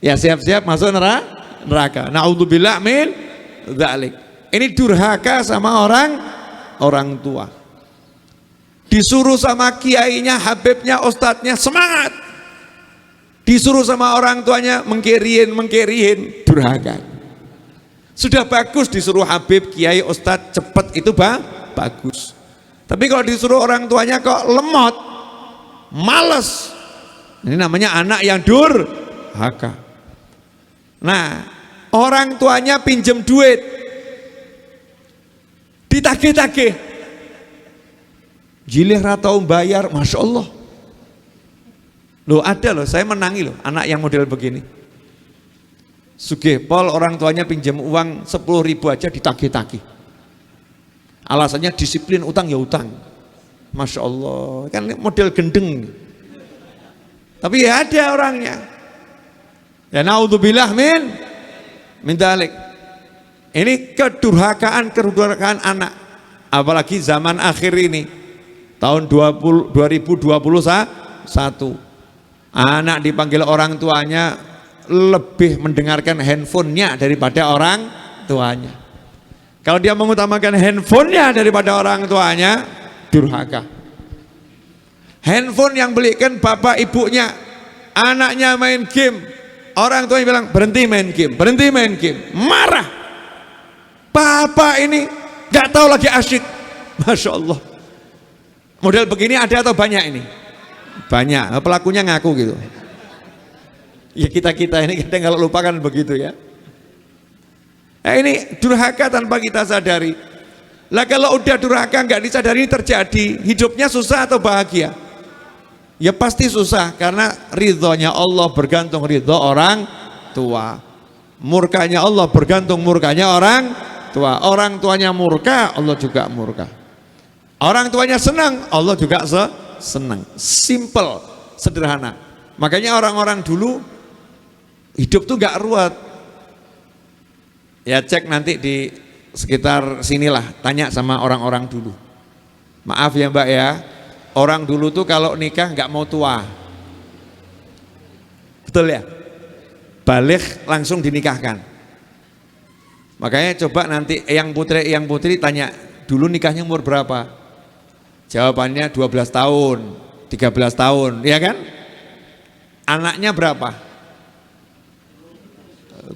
[SPEAKER 1] Ya siap-siap masuk neraka. Na'udzubillah min dzalik. Ini durhaka sama orang tua. Disuruh sama kiainya, habibnya, ustadznya semangat. Disuruh sama orang tuanya mengkeriin, durhaka. Sudah bagus disuruh habib, kiai, ustadz cepet itu bagus. Tapi kalau disuruh orang tuanya kok lemot, males. Ini namanya anak yang durhaka. Nah, orang tuanya pinjem duit, ditagih-tagih, jilih ratau bayar, masya Allah. Loh ada loh, saya menangi loh anak yang model begini. Sugih pol orang tuanya pinjam uang 10.000 aja ditagih-tagih. Alasannya disiplin, utang ya utang. Masya Allah, kan model gendeng. Tapi ya ada orangnya. Ya naudzubillah min dzalik. Ini kedurhakaan anak. Apalagi zaman akhir ini. Tahun 2021. Anak dipanggil orang tuanya lebih mendengarkan handphonenya daripada orang tuanya. Kalau dia mengutamakan handphonenya daripada orang tuanya, durhaka. Handphone yang belikan bapak ibunya, anaknya main game, orang tuanya bilang berhenti main game, marah. Bapak ini gak tahu lagi asyik. Masya Allah. Model begini ada atau banyak ini? Banyak, pelakunya ngaku gitu. Ya kita ini kadang kalau lupa kan begitu ya. Nah, ini durhaka tanpa kita sadari. Lah kalau udah durhaka nggak disadari terjadi, hidupnya susah atau bahagia? Ya pasti susah karena ridhonya Allah bergantung ridho orang tua. Murkanya Allah bergantung murkanya orang tua. Orang tuanya murka, Allah juga murka. Orang tuanya senang, Allah juga senang. Simple, sederhana. Makanya orang-orang dulu hidup tuh gak ruwet. Ya cek nanti di sekitar sinilah, tanya sama orang-orang dulu. Maaf ya mbak ya, orang dulu tuh kalau nikah gak mau tua. Betul ya? Balik langsung dinikahkan. Makanya coba nanti yang putri tanya, dulu nikahnya umur berapa? Jawabannya 12 tahun, 13 tahun, ya kan? Anaknya berapa?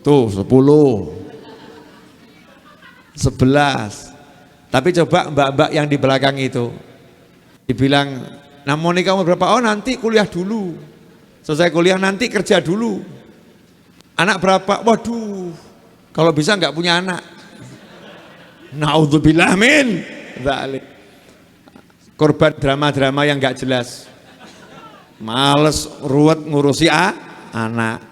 [SPEAKER 1] Tuh 10. 11. Tapi coba mbak-mbak yang di belakang itu dibilang, nah mau nikah umur berapa? Oh nanti kuliah dulu, selesai kuliah nanti kerja dulu. Anak berapa? Waduh, kalau bisa nggak punya anak. Naudzubillah min dzalik. Korban drama-drama yang nggak jelas, males ruwet ngurusi anak,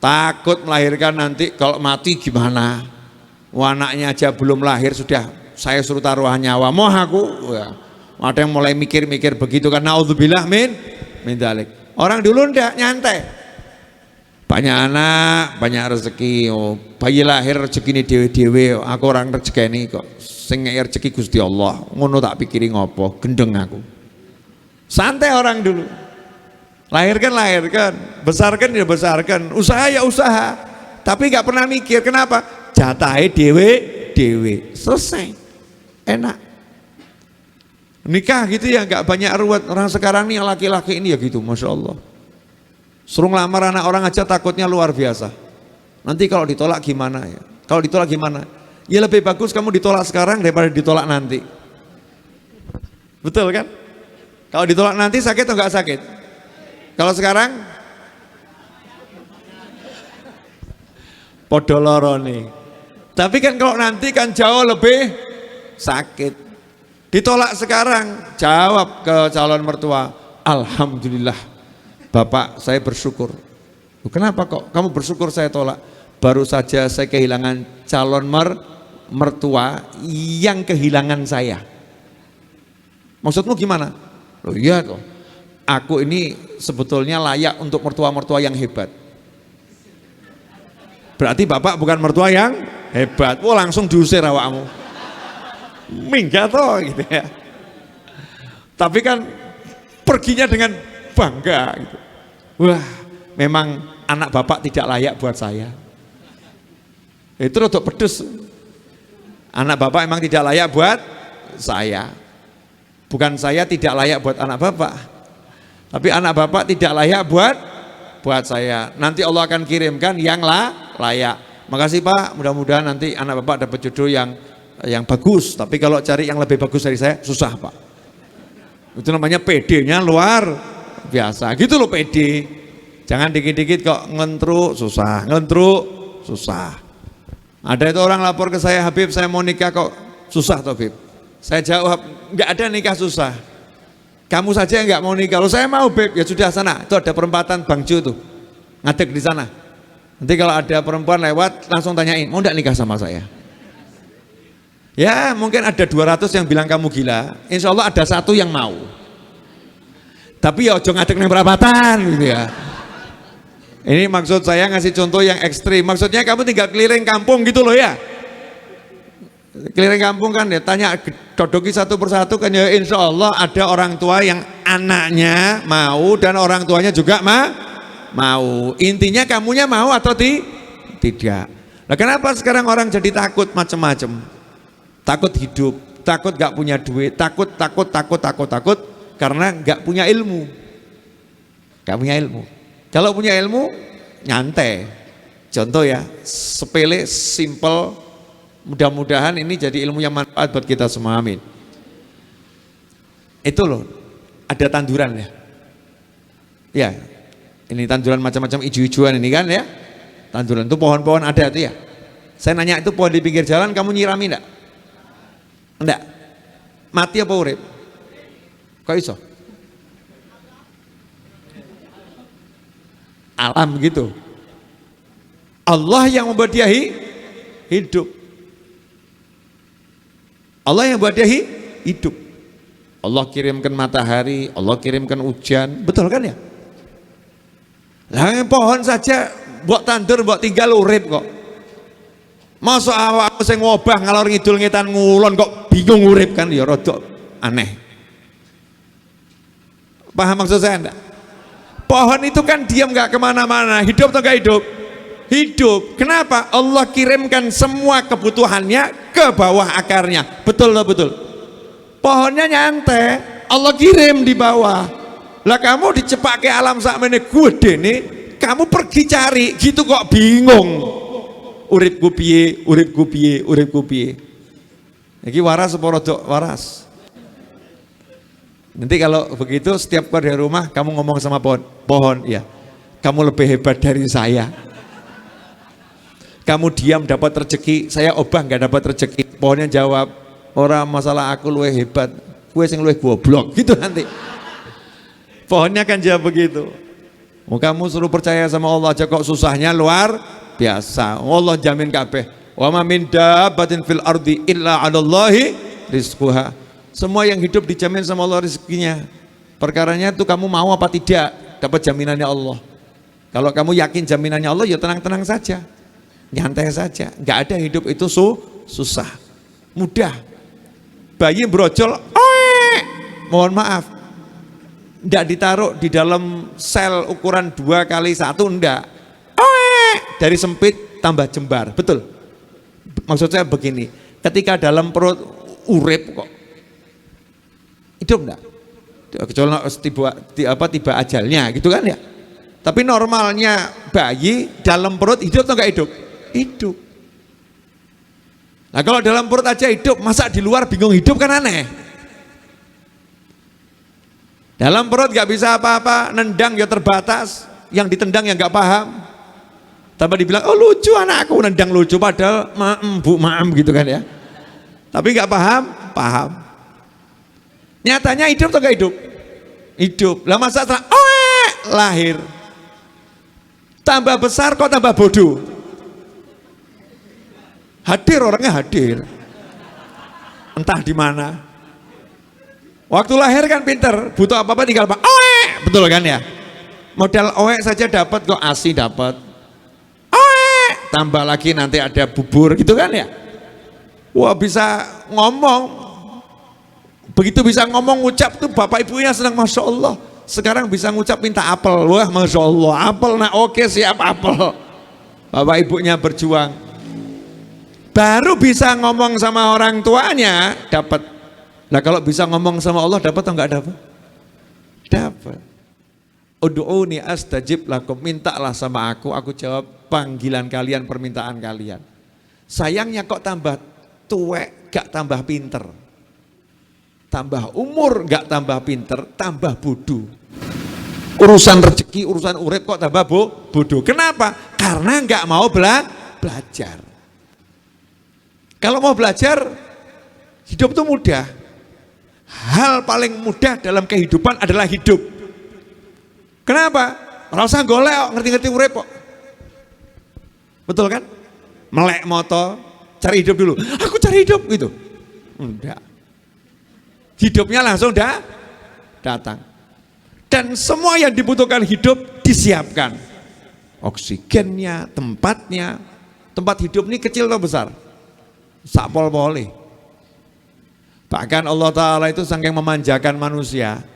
[SPEAKER 1] takut melahirkan nanti kalau mati gimana. Anaknya aja belum lahir sudah saya suruh taruhan nyawa, mau aku ya. Ada yang mulai mikir-mikir begitu kan, naudzubillah min dzalik. Orang dulu ndak nyantai, banyak anak banyak rezeki. Oh, bayi lahir rezeki ini dewe-dewe, aku orang rezeki ini kok sing rezeki Gusti Allah, ngono tak pikiri ngopo, gendeng aku. Santai orang dulu, lahirkan, besarkan ya besarkan, usaha ya usaha, tapi nggak pernah mikir kenapa jatahe dewe, selesai, enak. Nikah gitu ya nggak banyak ruwet. Orang sekarang nih laki-laki ini ya gitu, masya Allah. Suruh ngelamar anak orang aja takutnya luar biasa. Nanti kalau ditolak gimana ya? Kalau ditolak gimana? Ya lebih bagus kamu ditolak sekarang daripada ditolak nanti. Betul kan? Kalau ditolak nanti sakit atau nggak sakit? Kalau sekarang podoloro nih. Tapi kan kalau nanti kan jauh lebih sakit. Ditolak sekarang, jawab ke calon mertua, alhamdulillah Bapak saya bersyukur. Kenapa kok kamu bersyukur saya tolak? Baru saja saya kehilangan calon mertua yang kehilangan saya. Maksudmu gimana? Loh iya toh, aku ini sebetulnya layak untuk mertua-mertua yang hebat. Berarti Bapak bukan mertua yang hebat. Wah langsung diusir awakmu. Minggat toh gitu ya. Tapi kan perginya dengan bangga gitu. Wah, memang anak Bapak tidak layak buat saya. Itu rodok pedes. Anak Bapak memang tidak layak buat saya. Bukan saya tidak layak buat anak Bapak. Tapi anak Bapak tidak layak buat saya. Nanti Allah akan kirimkan yang layak. Makasih Pak, mudah-mudahan nanti anak Bapak dapat jodoh yang bagus, tapi kalau cari yang lebih bagus dari saya susah Pak. Itu namanya PD-nya luar biasa gitu loh, PD. Jangan dikit-dikit kok ngentruk susah. Ada itu orang lapor ke saya, Habib saya mau nikah kok susah toh Habib. Saya jawab, nggak ada nikah susah, kamu saja yang nggak mau nikah. Kalau saya mau Habib, ya sudah sana, itu ada perempatan Bangjo tuh, ngadeg di sana. Nanti kalau ada perempuan lewat langsung tanyain, mau nggak nikah sama saya? Ya mungkin ada 200 yang bilang kamu gila, insya Allah ada 1 yang mau. Tapi ya ojo ngadeg nang perapatan gitu ya. Ini maksud saya ngasih contoh yang ekstrim. Maksudnya kamu tinggal keliling kampung gitu loh ya. Keliling kampung kan ya, tanya dodoki satu persatu kan ya, insya Allah ada orang tua yang anaknya mau dan orang tuanya juga mau. Intinya kamunya mau atau tidak. Nah kenapa sekarang orang jadi takut macam-macam? Takut hidup, takut gak punya duit, takut karena gak punya ilmu. Kalau punya ilmu nyantai. Contoh ya, sepele, simple, mudah-mudahan ini jadi ilmu yang manfaat buat kita semua, amin. Itu loh, ada tanduran ya. Ya, ini tanduran macam-macam ijo-ijoan ini kan ya. Tanduran itu pohon-pohon ada itu ya. Saya nanya itu pohon di pinggir jalan kamu nyirami enggak? Enggak. Mati apa urip? Kok iso? Alam gitu. Allah yang membuat dia hidup. Allah yang membuat dia hidup. Allah kirimkan matahari, Allah kirimkan hujan, betul kan ya? Lah pohon saja buat tandur, buat tinggal urip kok. Masa awak sing ngobah ngalor ngidul ngetan ngulon kok bingung urip kan ya rada aneh. Paham maksud saya enggak? Pohon itu kan diam nggak kemana-mana, hidup atau nggak hidup? Hidup. Kenapa? Allah kirimkan semua kebutuhannya ke bawah akarnya. Betul loh, betul. Pohonnya nyantai, Allah kirim di bawah. Lah kamu dicepak ke alam sakmene gede nih, kamu pergi cari gitu kok bingung. Uripku piye, uripku piye, uripku piye. Iki waras apa rodok waras? Nanti kalau begitu setiap keluar dari rumah kamu ngomong sama pohon, ya, kamu lebih hebat dari saya. Kamu diam dapat rezeki, saya obah nggak dapat rezeki. Pohonnya jawab, orang masalah aku luwih hebat, gue sing luwih goblok, gitu nanti. Pohonnya kan jawab begitu. Oh, kamu suruh percaya sama Allah aja kok susahnya luar biasa. Allah jamin kabeh. Wa ma min dabbatin fil ardi illa 'alallahi rizquha. Semua yang hidup dijamin sama Allah rezekinya. Perkaranya itu kamu mau apa tidak dapat jaminannya Allah. Kalau kamu yakin jaminannya Allah, ya tenang-tenang saja, nyantai saja. Nggak ada hidup itu susah, mudah. Bayi brojol, mohon maaf, nggak ditaruh di dalam sel ukuran 2x1, enggak. Dari sempit tambah jembar, betul. Maksud saya begini, ketika dalam perut urip kok hidup enggak? Kecuali tiba ajalnya gitu kan ya. Tapi normalnya bayi dalam perut hidup atau enggak hidup? Hidup. Nah kalau dalam perut aja hidup, masa di luar bingung hidup kan aneh. Dalam perut nggak bisa apa-apa, nendang ya terbatas, yang ditendang yang nggak paham. Tambah dibilang, oh lucu anakku, nendang lucu, padahal bu maem gitu kan ya. Tapi nggak paham. Nyatanya hidup atau nggak hidup? Hidup. Lah masa setelah lahir, tambah besar kok tambah bodoh. Hadir orangnya hadir, entah di mana. Waktu lahir kan pinter, butuh apa-apa tinggal pak, betul kan ya? Modal saja dapat kok, ASI dapat, tambah lagi nanti ada bubur gitu kan ya? Wah bisa ngomong, begitu bisa ngomong ngucap tuh bapak ibunya senang, masya Allah. Sekarang bisa ngucap minta apel, wah masya Allah, apel, nah oke siap apel. Bapak ibunya berjuang, baru bisa ngomong sama orang tuanya dapat. Nah kalau bisa ngomong sama Allah dapat atau enggak dapat? Dapat. Ud'uni astajib lakum, mintalah sama aku jawab panggilan kalian, permintaan kalian. Sayangnya kok tambah tuwek gak tambah pinter, tambah umur gak tambah pinter, tambah bodoh. Urusan rezeki, urusan urip kok tambah bodoh. Kenapa? Karena gak mau belajar. Kalau mau belajar, hidup itu mudah. Hal paling mudah dalam kehidupan adalah hidup. Kenapa? Ora usah golek, ngerti-ngerti urip kok. Betul kan? Melek moto, cari hidup dulu. Aku cari hidup gitu. Enggak. Hidupnya langsung datang. Dan semua yang dibutuhkan hidup disiapkan. Oksigennya, tempatnya. Tempat hidup ini kecil atau besar? Sapol-poli. Bahkan Allah Ta'ala itu saking memanjakan manusia,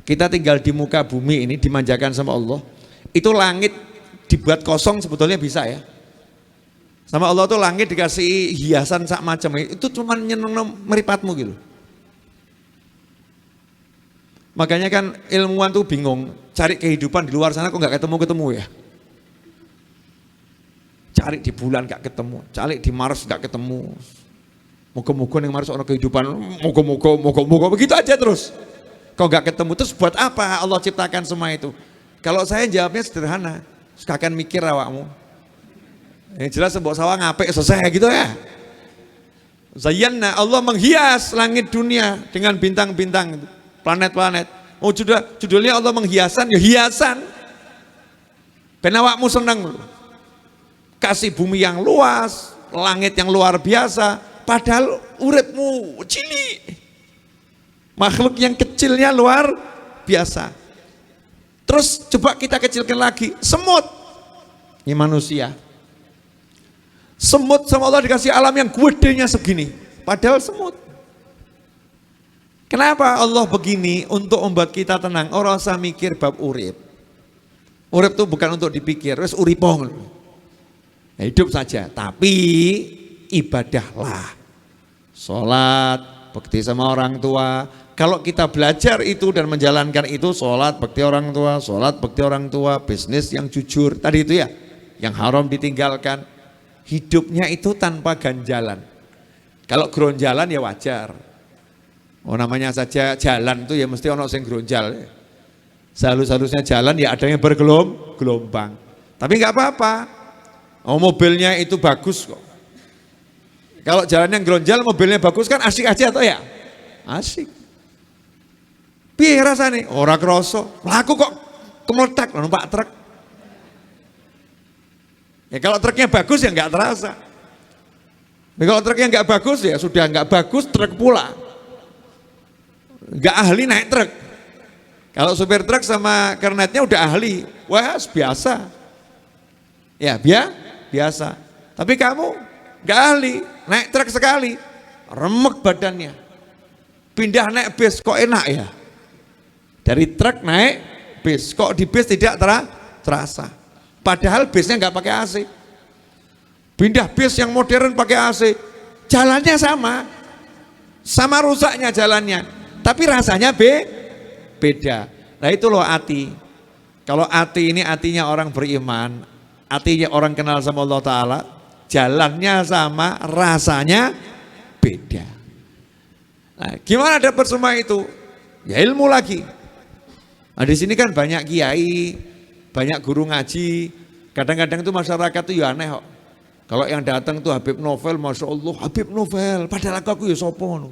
[SPEAKER 1] kita tinggal di muka bumi ini dimanjakan sama Allah. Itu langit dibuat kosong sebetulnya bisa ya. Sama Allah tuh langit dikasih hiasan sak macam, itu cuma nyeneng meripatmu gitu. Makanya kan ilmuwan tuh bingung, cari kehidupan di luar sana kok nggak ketemu ya. Cari di bulan nggak ketemu, cari di Mars nggak ketemu. Moga-moga yang Mars orang kehidupan, moga-moga begitu aja terus. Kau nggak ketemu, terus buat apa Allah ciptakan semua itu? Kalau saya jawabnya sederhana, kakek mikir awakmu. Yang jelas sebab sawah ngapik selesai gitu ya. Zayyana, Allah menghias langit dunia dengan bintang-bintang, planet-planet. Oh judulnya Allah menghiasan, ya hiasan. Ben awakmu seneng. Kasih bumi yang luas, langit yang luar biasa. Padahal uripmu cilik, makhluk yang kecilnya luar biasa. Terus coba kita kecilkan lagi, semut, ini manusia. Semut sama Allah dikasih alam yang gedenya segini, padahal semut. Kenapa Allah begini? Untuk membuat kita tenang, orang usah mikir bab urip. Urip itu bukan untuk dipikir, terus uripong. Hidup saja, tapi ibadahlah, sholat, bakti sama orang tua. Kalau kita belajar itu dan menjalankan itu, sholat, bakti orang tua, sholat, bakti orang tua, bisnis yang jujur, tadi itu ya, yang haram ditinggalkan, hidupnya itu tanpa ganjalan. Kalau gronjalan ya wajar. Oh namanya saja jalan itu ya mesti ono sing gronjal. Sehalus-halusnya jalan ya ada yang bergelombang. Tapi nggak apa-apa. Oh mobilnya itu bagus kok. Kalau jalannya gronjal mobilnya bagus kan asik aja atau ya? Asik. Piye rasane? Ora kroso. Laku kok kemeletak numpak truk. Ya kalau truknya bagus ya nggak terasa. Nah, kalau truknya nggak bagus ya sudah nggak bagus truk pula. Nggak ahli naik truk. Kalau supir truk sama kernetnya udah ahli, wah biasa. Ya biasa. Tapi kamu nggak ahli, naik truk sekali, remek badannya. Pindah naik bis kok enak ya. Dari truk naik bis, kok di bis tidak terasa. Padahal bisnya nggak pakai AC. Pindah bis yang modern pakai AC, jalannya sama rusaknya jalannya, tapi rasanya beda. Nah itu loh hati. Kalau hati ini hatinya orang beriman, hatinya orang kenal sama Allah Ta'ala, jalannya sama, rasanya beda. Nah, gimana dapat semua itu? Ya ilmu lagi. Nah di sini kan banyak kiai, banyak guru ngaji. Kadang-kadang itu masyarakat itu ya aneh kok. Kalau yang datang tuh Habib Novel, Masya Allah, Habib Novel, padahal aku ya sopo.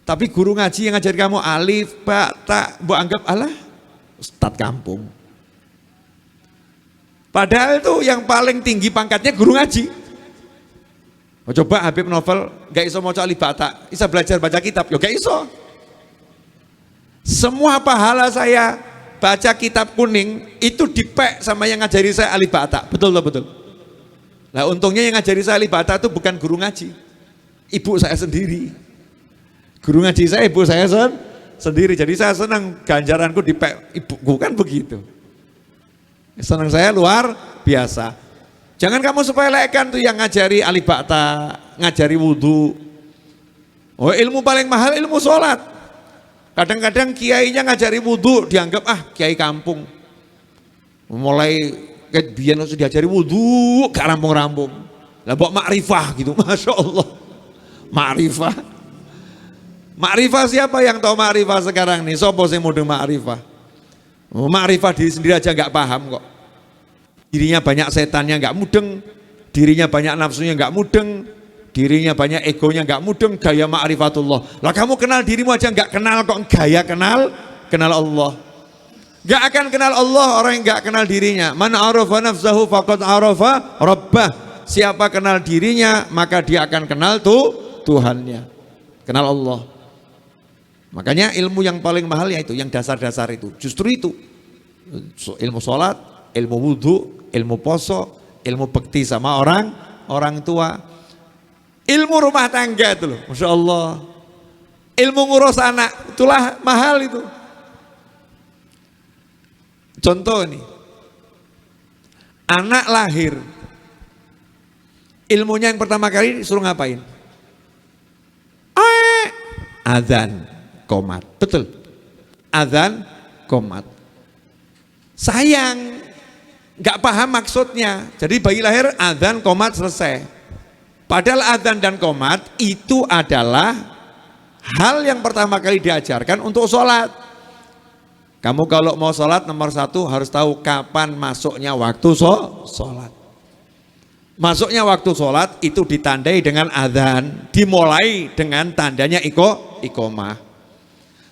[SPEAKER 1] Tapi guru ngaji yang ngajar kamu alif, ba, ta, mbok anggap alah ustad kampung. Padahal itu yang paling tinggi pangkatnya guru ngaji. Oh, coba Habib Novel gak iso maca alif ba, ta, bisa belajar baca kitab, yo gak iso. Semua pahala saya baca kitab kuning itu dipek sama yang ngajari saya alif ba, ta. Betul. Nah untungnya yang ngajari saya alif ba, ta itu bukan guru ngaji, ibu saya sendiri. Guru ngaji saya ibu saya sendiri, jadi saya senang ganjaranku dipek ibuku kan begitu. Senang saya luar biasa. Jangan kamu sepelekan tuh yang ngajari alif ba, ta, ngajari wudhu. Oh ilmu paling mahal ilmu sholat. Kadang-kadang kiainya ngajari wudhu dianggap kiai kampung. Mulai kayak biyen sudah diajari wudhu gak rampung-rampung. Lah mbok makrifah gitu, Masya Allah. Makrifah siapa yang tahu makrifah sekarang nih? Sopo sing mudeng makrifah? Makrifah diri sendiri aja nggak paham kok. Dirinya banyak setannya nggak mudeng, dirinya banyak nafsunya nggak mudeng, dirinya banyak egonya nggak mudeng, gaya ma'rifatullah. Lah kamu kenal dirimu aja nggak kenal kok gaya kenal Allah. Nggak akan kenal Allah orang yang nggak kenal dirinya. Man arafa nafsahu faqad arafa rabbah. Siapa kenal dirinya maka dia akan kenal Tuhannya. Kenal Allah. Makanya ilmu yang paling mahal yaitu yang dasar-dasar itu. Justru itu. Ilmu sholat, ilmu wudhu, ilmu poso, ilmu bekti sama orang tua. Ilmu rumah tangga itu loh, Masya Allah. Ilmu ngurus anak, itulah mahal itu. Contoh nih, anak lahir, ilmunya yang pertama kali disuruh ngapain? Adzan, qomat, betul. Adzan, qomat. Sayang, nggak paham maksudnya. Jadi bayi lahir, adzan, qomat, selesai. Padahal adzan dan qomat itu adalah hal yang pertama kali diajarkan untuk sholat. Kamu kalau mau sholat nomor satu harus tahu kapan masuknya waktu sholat. Masuknya waktu sholat itu ditandai dengan adzan, dimulai dengan tandanya iqomah.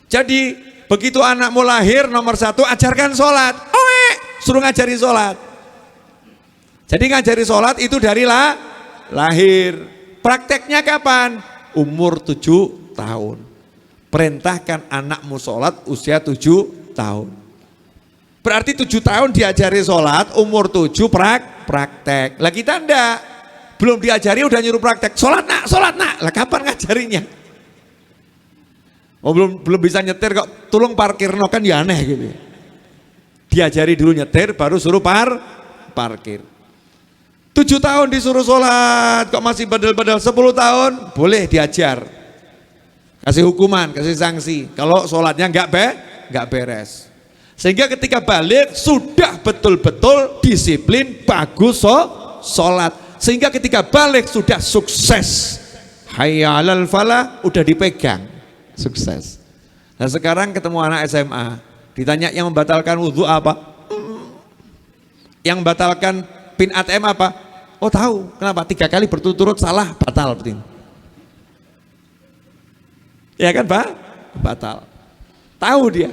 [SPEAKER 1] Jadi begitu anakmu lahir nomor satu ajarkan sholat, suruh ngajari sholat. Jadi ngajari sholat itu dari lahir. Prakteknya kapan? Umur 7 tahun. Perintahkan anakmu sholat usia 7 tahun. Berarti 7 tahun diajari sholat, umur 7 praktek. Lah kita enggak, belum diajari udah nyuruh praktek. Sholat nak. Lah kapan ngajarinya? Oh belum bisa nyetir kok, tolong parkir no kan ya aneh gitu. Diajari dulu nyetir, baru suruh parkir. 7 tahun disuruh sholat, kok masih badal-badal 10 tahun, boleh diajar. Kasih hukuman, kasih sanksi. Kalau sholatnya enggak beres. Sehingga ketika balik sudah betul-betul disiplin, bagus sholat. Sehingga ketika balik sudah sukses. hayya 'alal falah, udah dipegang, sukses. Nah sekarang ketemu anak SMA, ditanya yang membatalkan wudhu apa? Yang membatalkan PIN ATM apa? Oh tahu, kenapa? 3 kali berturut-turut salah, batal PIN. Ya kan Pak? Batal. Tahu dia.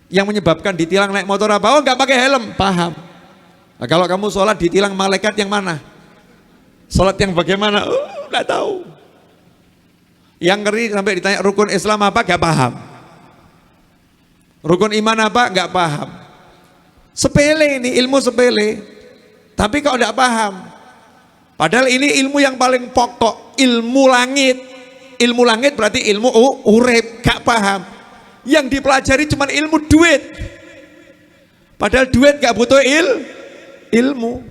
[SPEAKER 1] Yang menyebabkan ditilang naik motor apa? Oh nggak pakai helm, paham. Nah, kalau kamu sholat ditilang malaikat yang mana? Sholat yang bagaimana? Oh nggak tahu. Yang ngeri sampai ditanya rukun Islam apa? Nggak paham. Rukun iman apa? Nggak paham. Sepele ini, ilmu sepele. Tapi kok nggak paham. Padahal ini ilmu yang paling pokok, ilmu langit. Ilmu langit berarti ilmu urip, gak paham. Yang dipelajari cuma ilmu duit. Padahal duit gak butuh ilmu.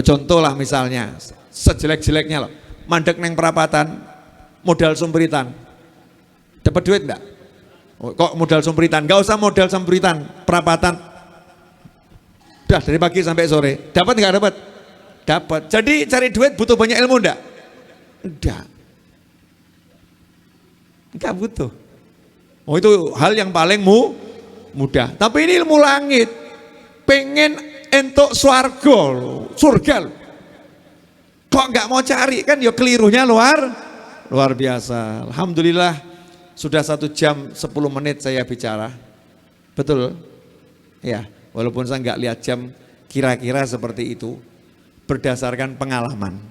[SPEAKER 1] Contoh lah misalnya, sejelek-jeleknya loh, mandek neng perapatan, modal sumberitan. Dapat duit enggak? Kok modal sumberitan? Gak usah modal sumberitan, perapatan. Udah dari pagi sampai sore. Dapat enggak dapat? Dapat. Jadi cari duit butuh banyak ilmu enggak? Enggak. Enggak butuh. Oh itu hal yang paling mudah. Tapi ini ilmu langit. Pengen entuk surga loh. Kok enggak mau cari kan ya kelirunya luar biasa. Alhamdulillah sudah 1 jam 10 menit saya bicara. Betul? Ya, walaupun saya enggak lihat jam, kira-kira seperti itu berdasarkan pengalaman.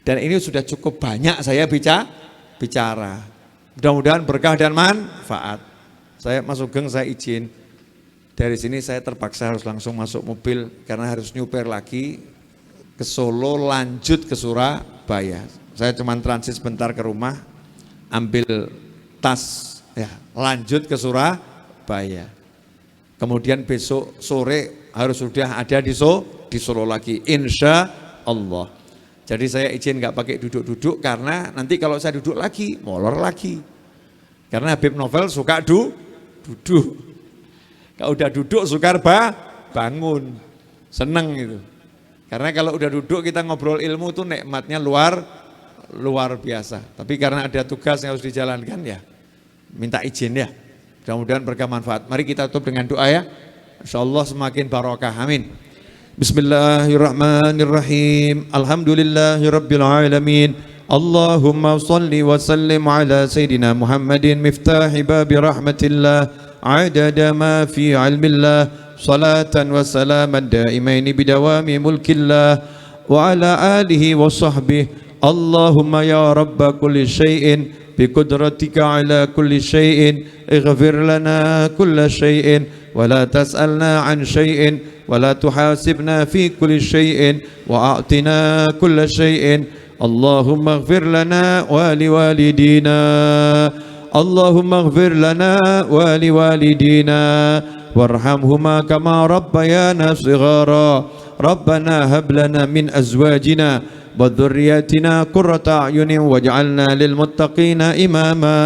[SPEAKER 1] Dan ini sudah cukup banyak saya bicara. Mudah-mudahan berkah dan manfaat. Saya Mas Sugeng, saya izin dari sini saya terpaksa harus langsung masuk mobil karena harus nyuper lagi ke Solo lanjut ke Surabaya. Saya cuma transit sebentar ke rumah, ambil tas, ya lanjut ke Surabaya. Kemudian besok sore harus sudah ada di Solo lagi, insya Allah. Jadi saya izin nggak pakai duduk-duduk karena nanti kalau saya duduk lagi, molor lagi. Karena Habib Novel suka duduk. Kalau udah duduk sukar bangun, seneng gitu. Karena kalau udah duduk kita ngobrol ilmu tuh nikmatnya luar biasa. Tapi karena ada tugas yang harus dijalankan ya, minta izin ya. Mudah-mudahan berkah manfaat. Mari kita tutup dengan doa ya. Insyaallah semakin barokah. Amin. Bismillahirrahmanirrahim. Alhamdulillahirabbil alamin. Allahumma salli wa sallim ala sayyidina Muhammadin miftahi babi rahmatillah adada ma fi ilmillah salatan wa salaman daimaini bidawami mulkillah wa ala alihi wa sahbihi. Allahumma ya rabba kulli syai'in بقدرتك على كل شيء اغفر لنا كل شيء ولا تسألنا عن شيء ولا تحاسبنا في كل شيء وأعطنا كل شيء اللهم اغفر لنا ولوالدينا اللهم اغفر لنا ولوالدينا وارحمهما كما ربيانا صغارا ربنا هب لنا من أزواجنا وذرياتنا قرة أعين واجعلنا للمتقين إماما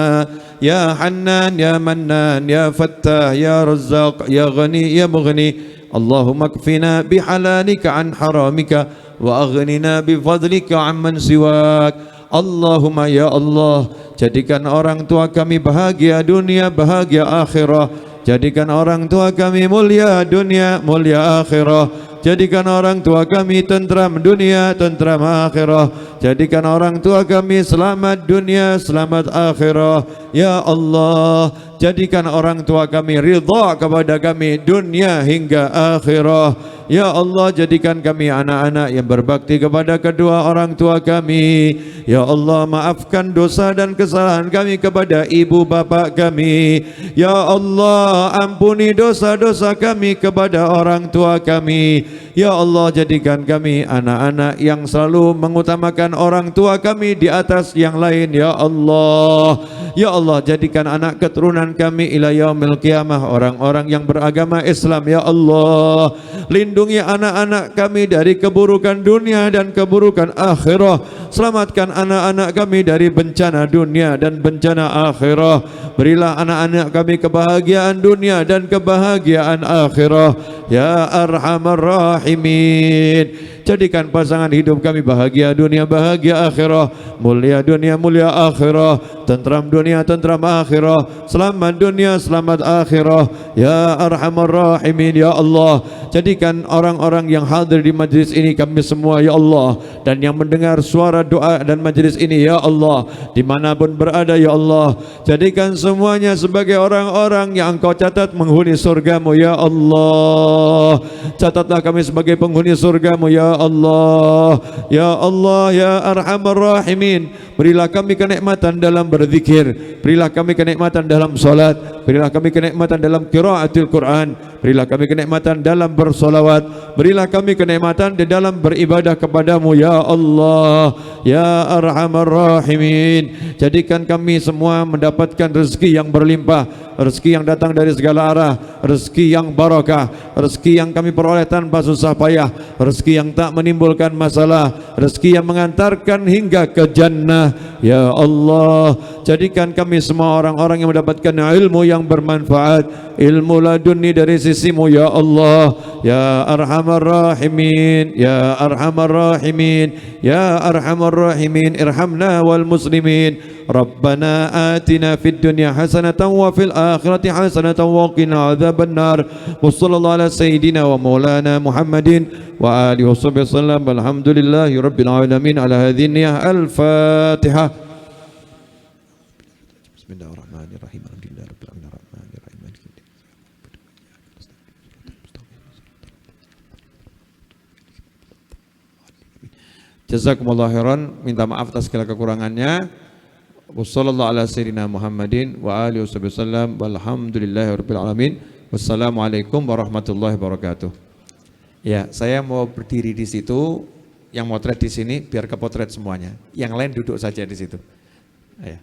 [SPEAKER 1] يا حنان يا منان يا فتاح يا رزاق يا غني يا مغني اللهم اكفنا بحلالك عن حرامك وأغننا بفضلك عمن سواك اللهم ya Allah jadikan orang tua kami bahagia dunia bahagia akhirah jadikan orang tua kami mulia dunia mulia akhirah jadikan orang tua kami tentram dunia, tentram akhirah. Jadikan orang tua kami selamat dunia, selamat akhirah. Ya Allah, jadikan orang tua kami ridha kepada kami dunia hingga akhirah. Ya Allah, jadikan kami anak-anak yang berbakti kepada kedua orang tua kami. Ya Allah, maafkan dosa dan kesalahan kami kepada ibu bapak kami. Ya Allah, ampuni dosa-dosa kami kepada orang tua kami. Ya Allah, jadikan kami anak-anak yang selalu mengutamakan orang tua kami di atas yang lain. Ya Allah, ya Allah, jadikan anak keturunan kami ila yaumil qiyamah orang-orang yang beragama Islam. Ya Allah, lindungi anak-anak kami dari keburukan dunia dan keburukan akhirah. Selamatkan anak-anak kami dari bencana dunia dan bencana akhirah.
[SPEAKER 2] Berilah anak-anak kami kebahagiaan dunia dan kebahagiaan akhirah ya arhamar rahimin. Jadikan pasangan hidup kami bahagia dunia, bahagia akhirah, mulia dunia, mulia akhirah, tentram dunia, tentram akhirah, selamat dunia, selamat akhirah ya arhamar rahimin. Ya Allah, jadikan orang-orang yang hadir di majlis ini kami semua ya Allah, dan yang mendengar suara doa dan majlis ini ya Allah, dimanapun berada ya Allah, jadikan semuanya sebagai orang-orang yang Engkau catat menghuni surgamu ya Allah. Catatlah kami sebagai penghuni surgamu ya Allah. Ya Allah ya arhamar rahimin. Berilah kami kenikmatan dalam berzikir, berilah kami kenikmatan dalam salat, berilah kami kenikmatan dalam qiraatul Quran, berilah kami kenikmatan dalam bersolawat, berilah kami kenikmatan di dalam beribadah kepadamu ya Allah ya arhamar rahimin. Jadikan kami semua mendapatkan rezeki yang berlimpah, rezeki yang datang dari segala arah, rezeki yang barakah, rezeki yang kami peroleh tanpa susah payah, rezeki yang tak menimbulkan masalah, rezeki yang mengantarkan hingga ke jannah ya Allah. Jadikan kami semua orang-orang yang mendapatkan ilmu yang bermanfaat, ilmu laduni dari sisimu ya Allah ya arhamar rahimin, ya arhamar rahimin, ya arhamar rahimin. Irhamna wal muslimin. Rabbana atina fid dunya hasanatan wa fil akhirati hasanatan wa qina adzabannar. Wa sallallahu ala sayyidina wa maulana Muhammadin wa alihi wasallam. Alhamdulillahi rabbil alamin. Ala hadhihi niyyah al-Fatihah. Bismillahirrahmanirrahim. Alhamdulillahi rabbil alamin arrahmanir rahim. Jazakumullah khairan. Minta maaf atas segala kekurangannya. Wassallallahu ala sayyidina Muhammadin wa alihi wasallam. Walhamdulillahi rabbil alamin. Wassalamualaikum warahmatullahi wabarakatuh. Ya, saya mau berdiri di situ, yang motret di sini biar kepotret semuanya. Yang lain duduk saja di situ. Ya.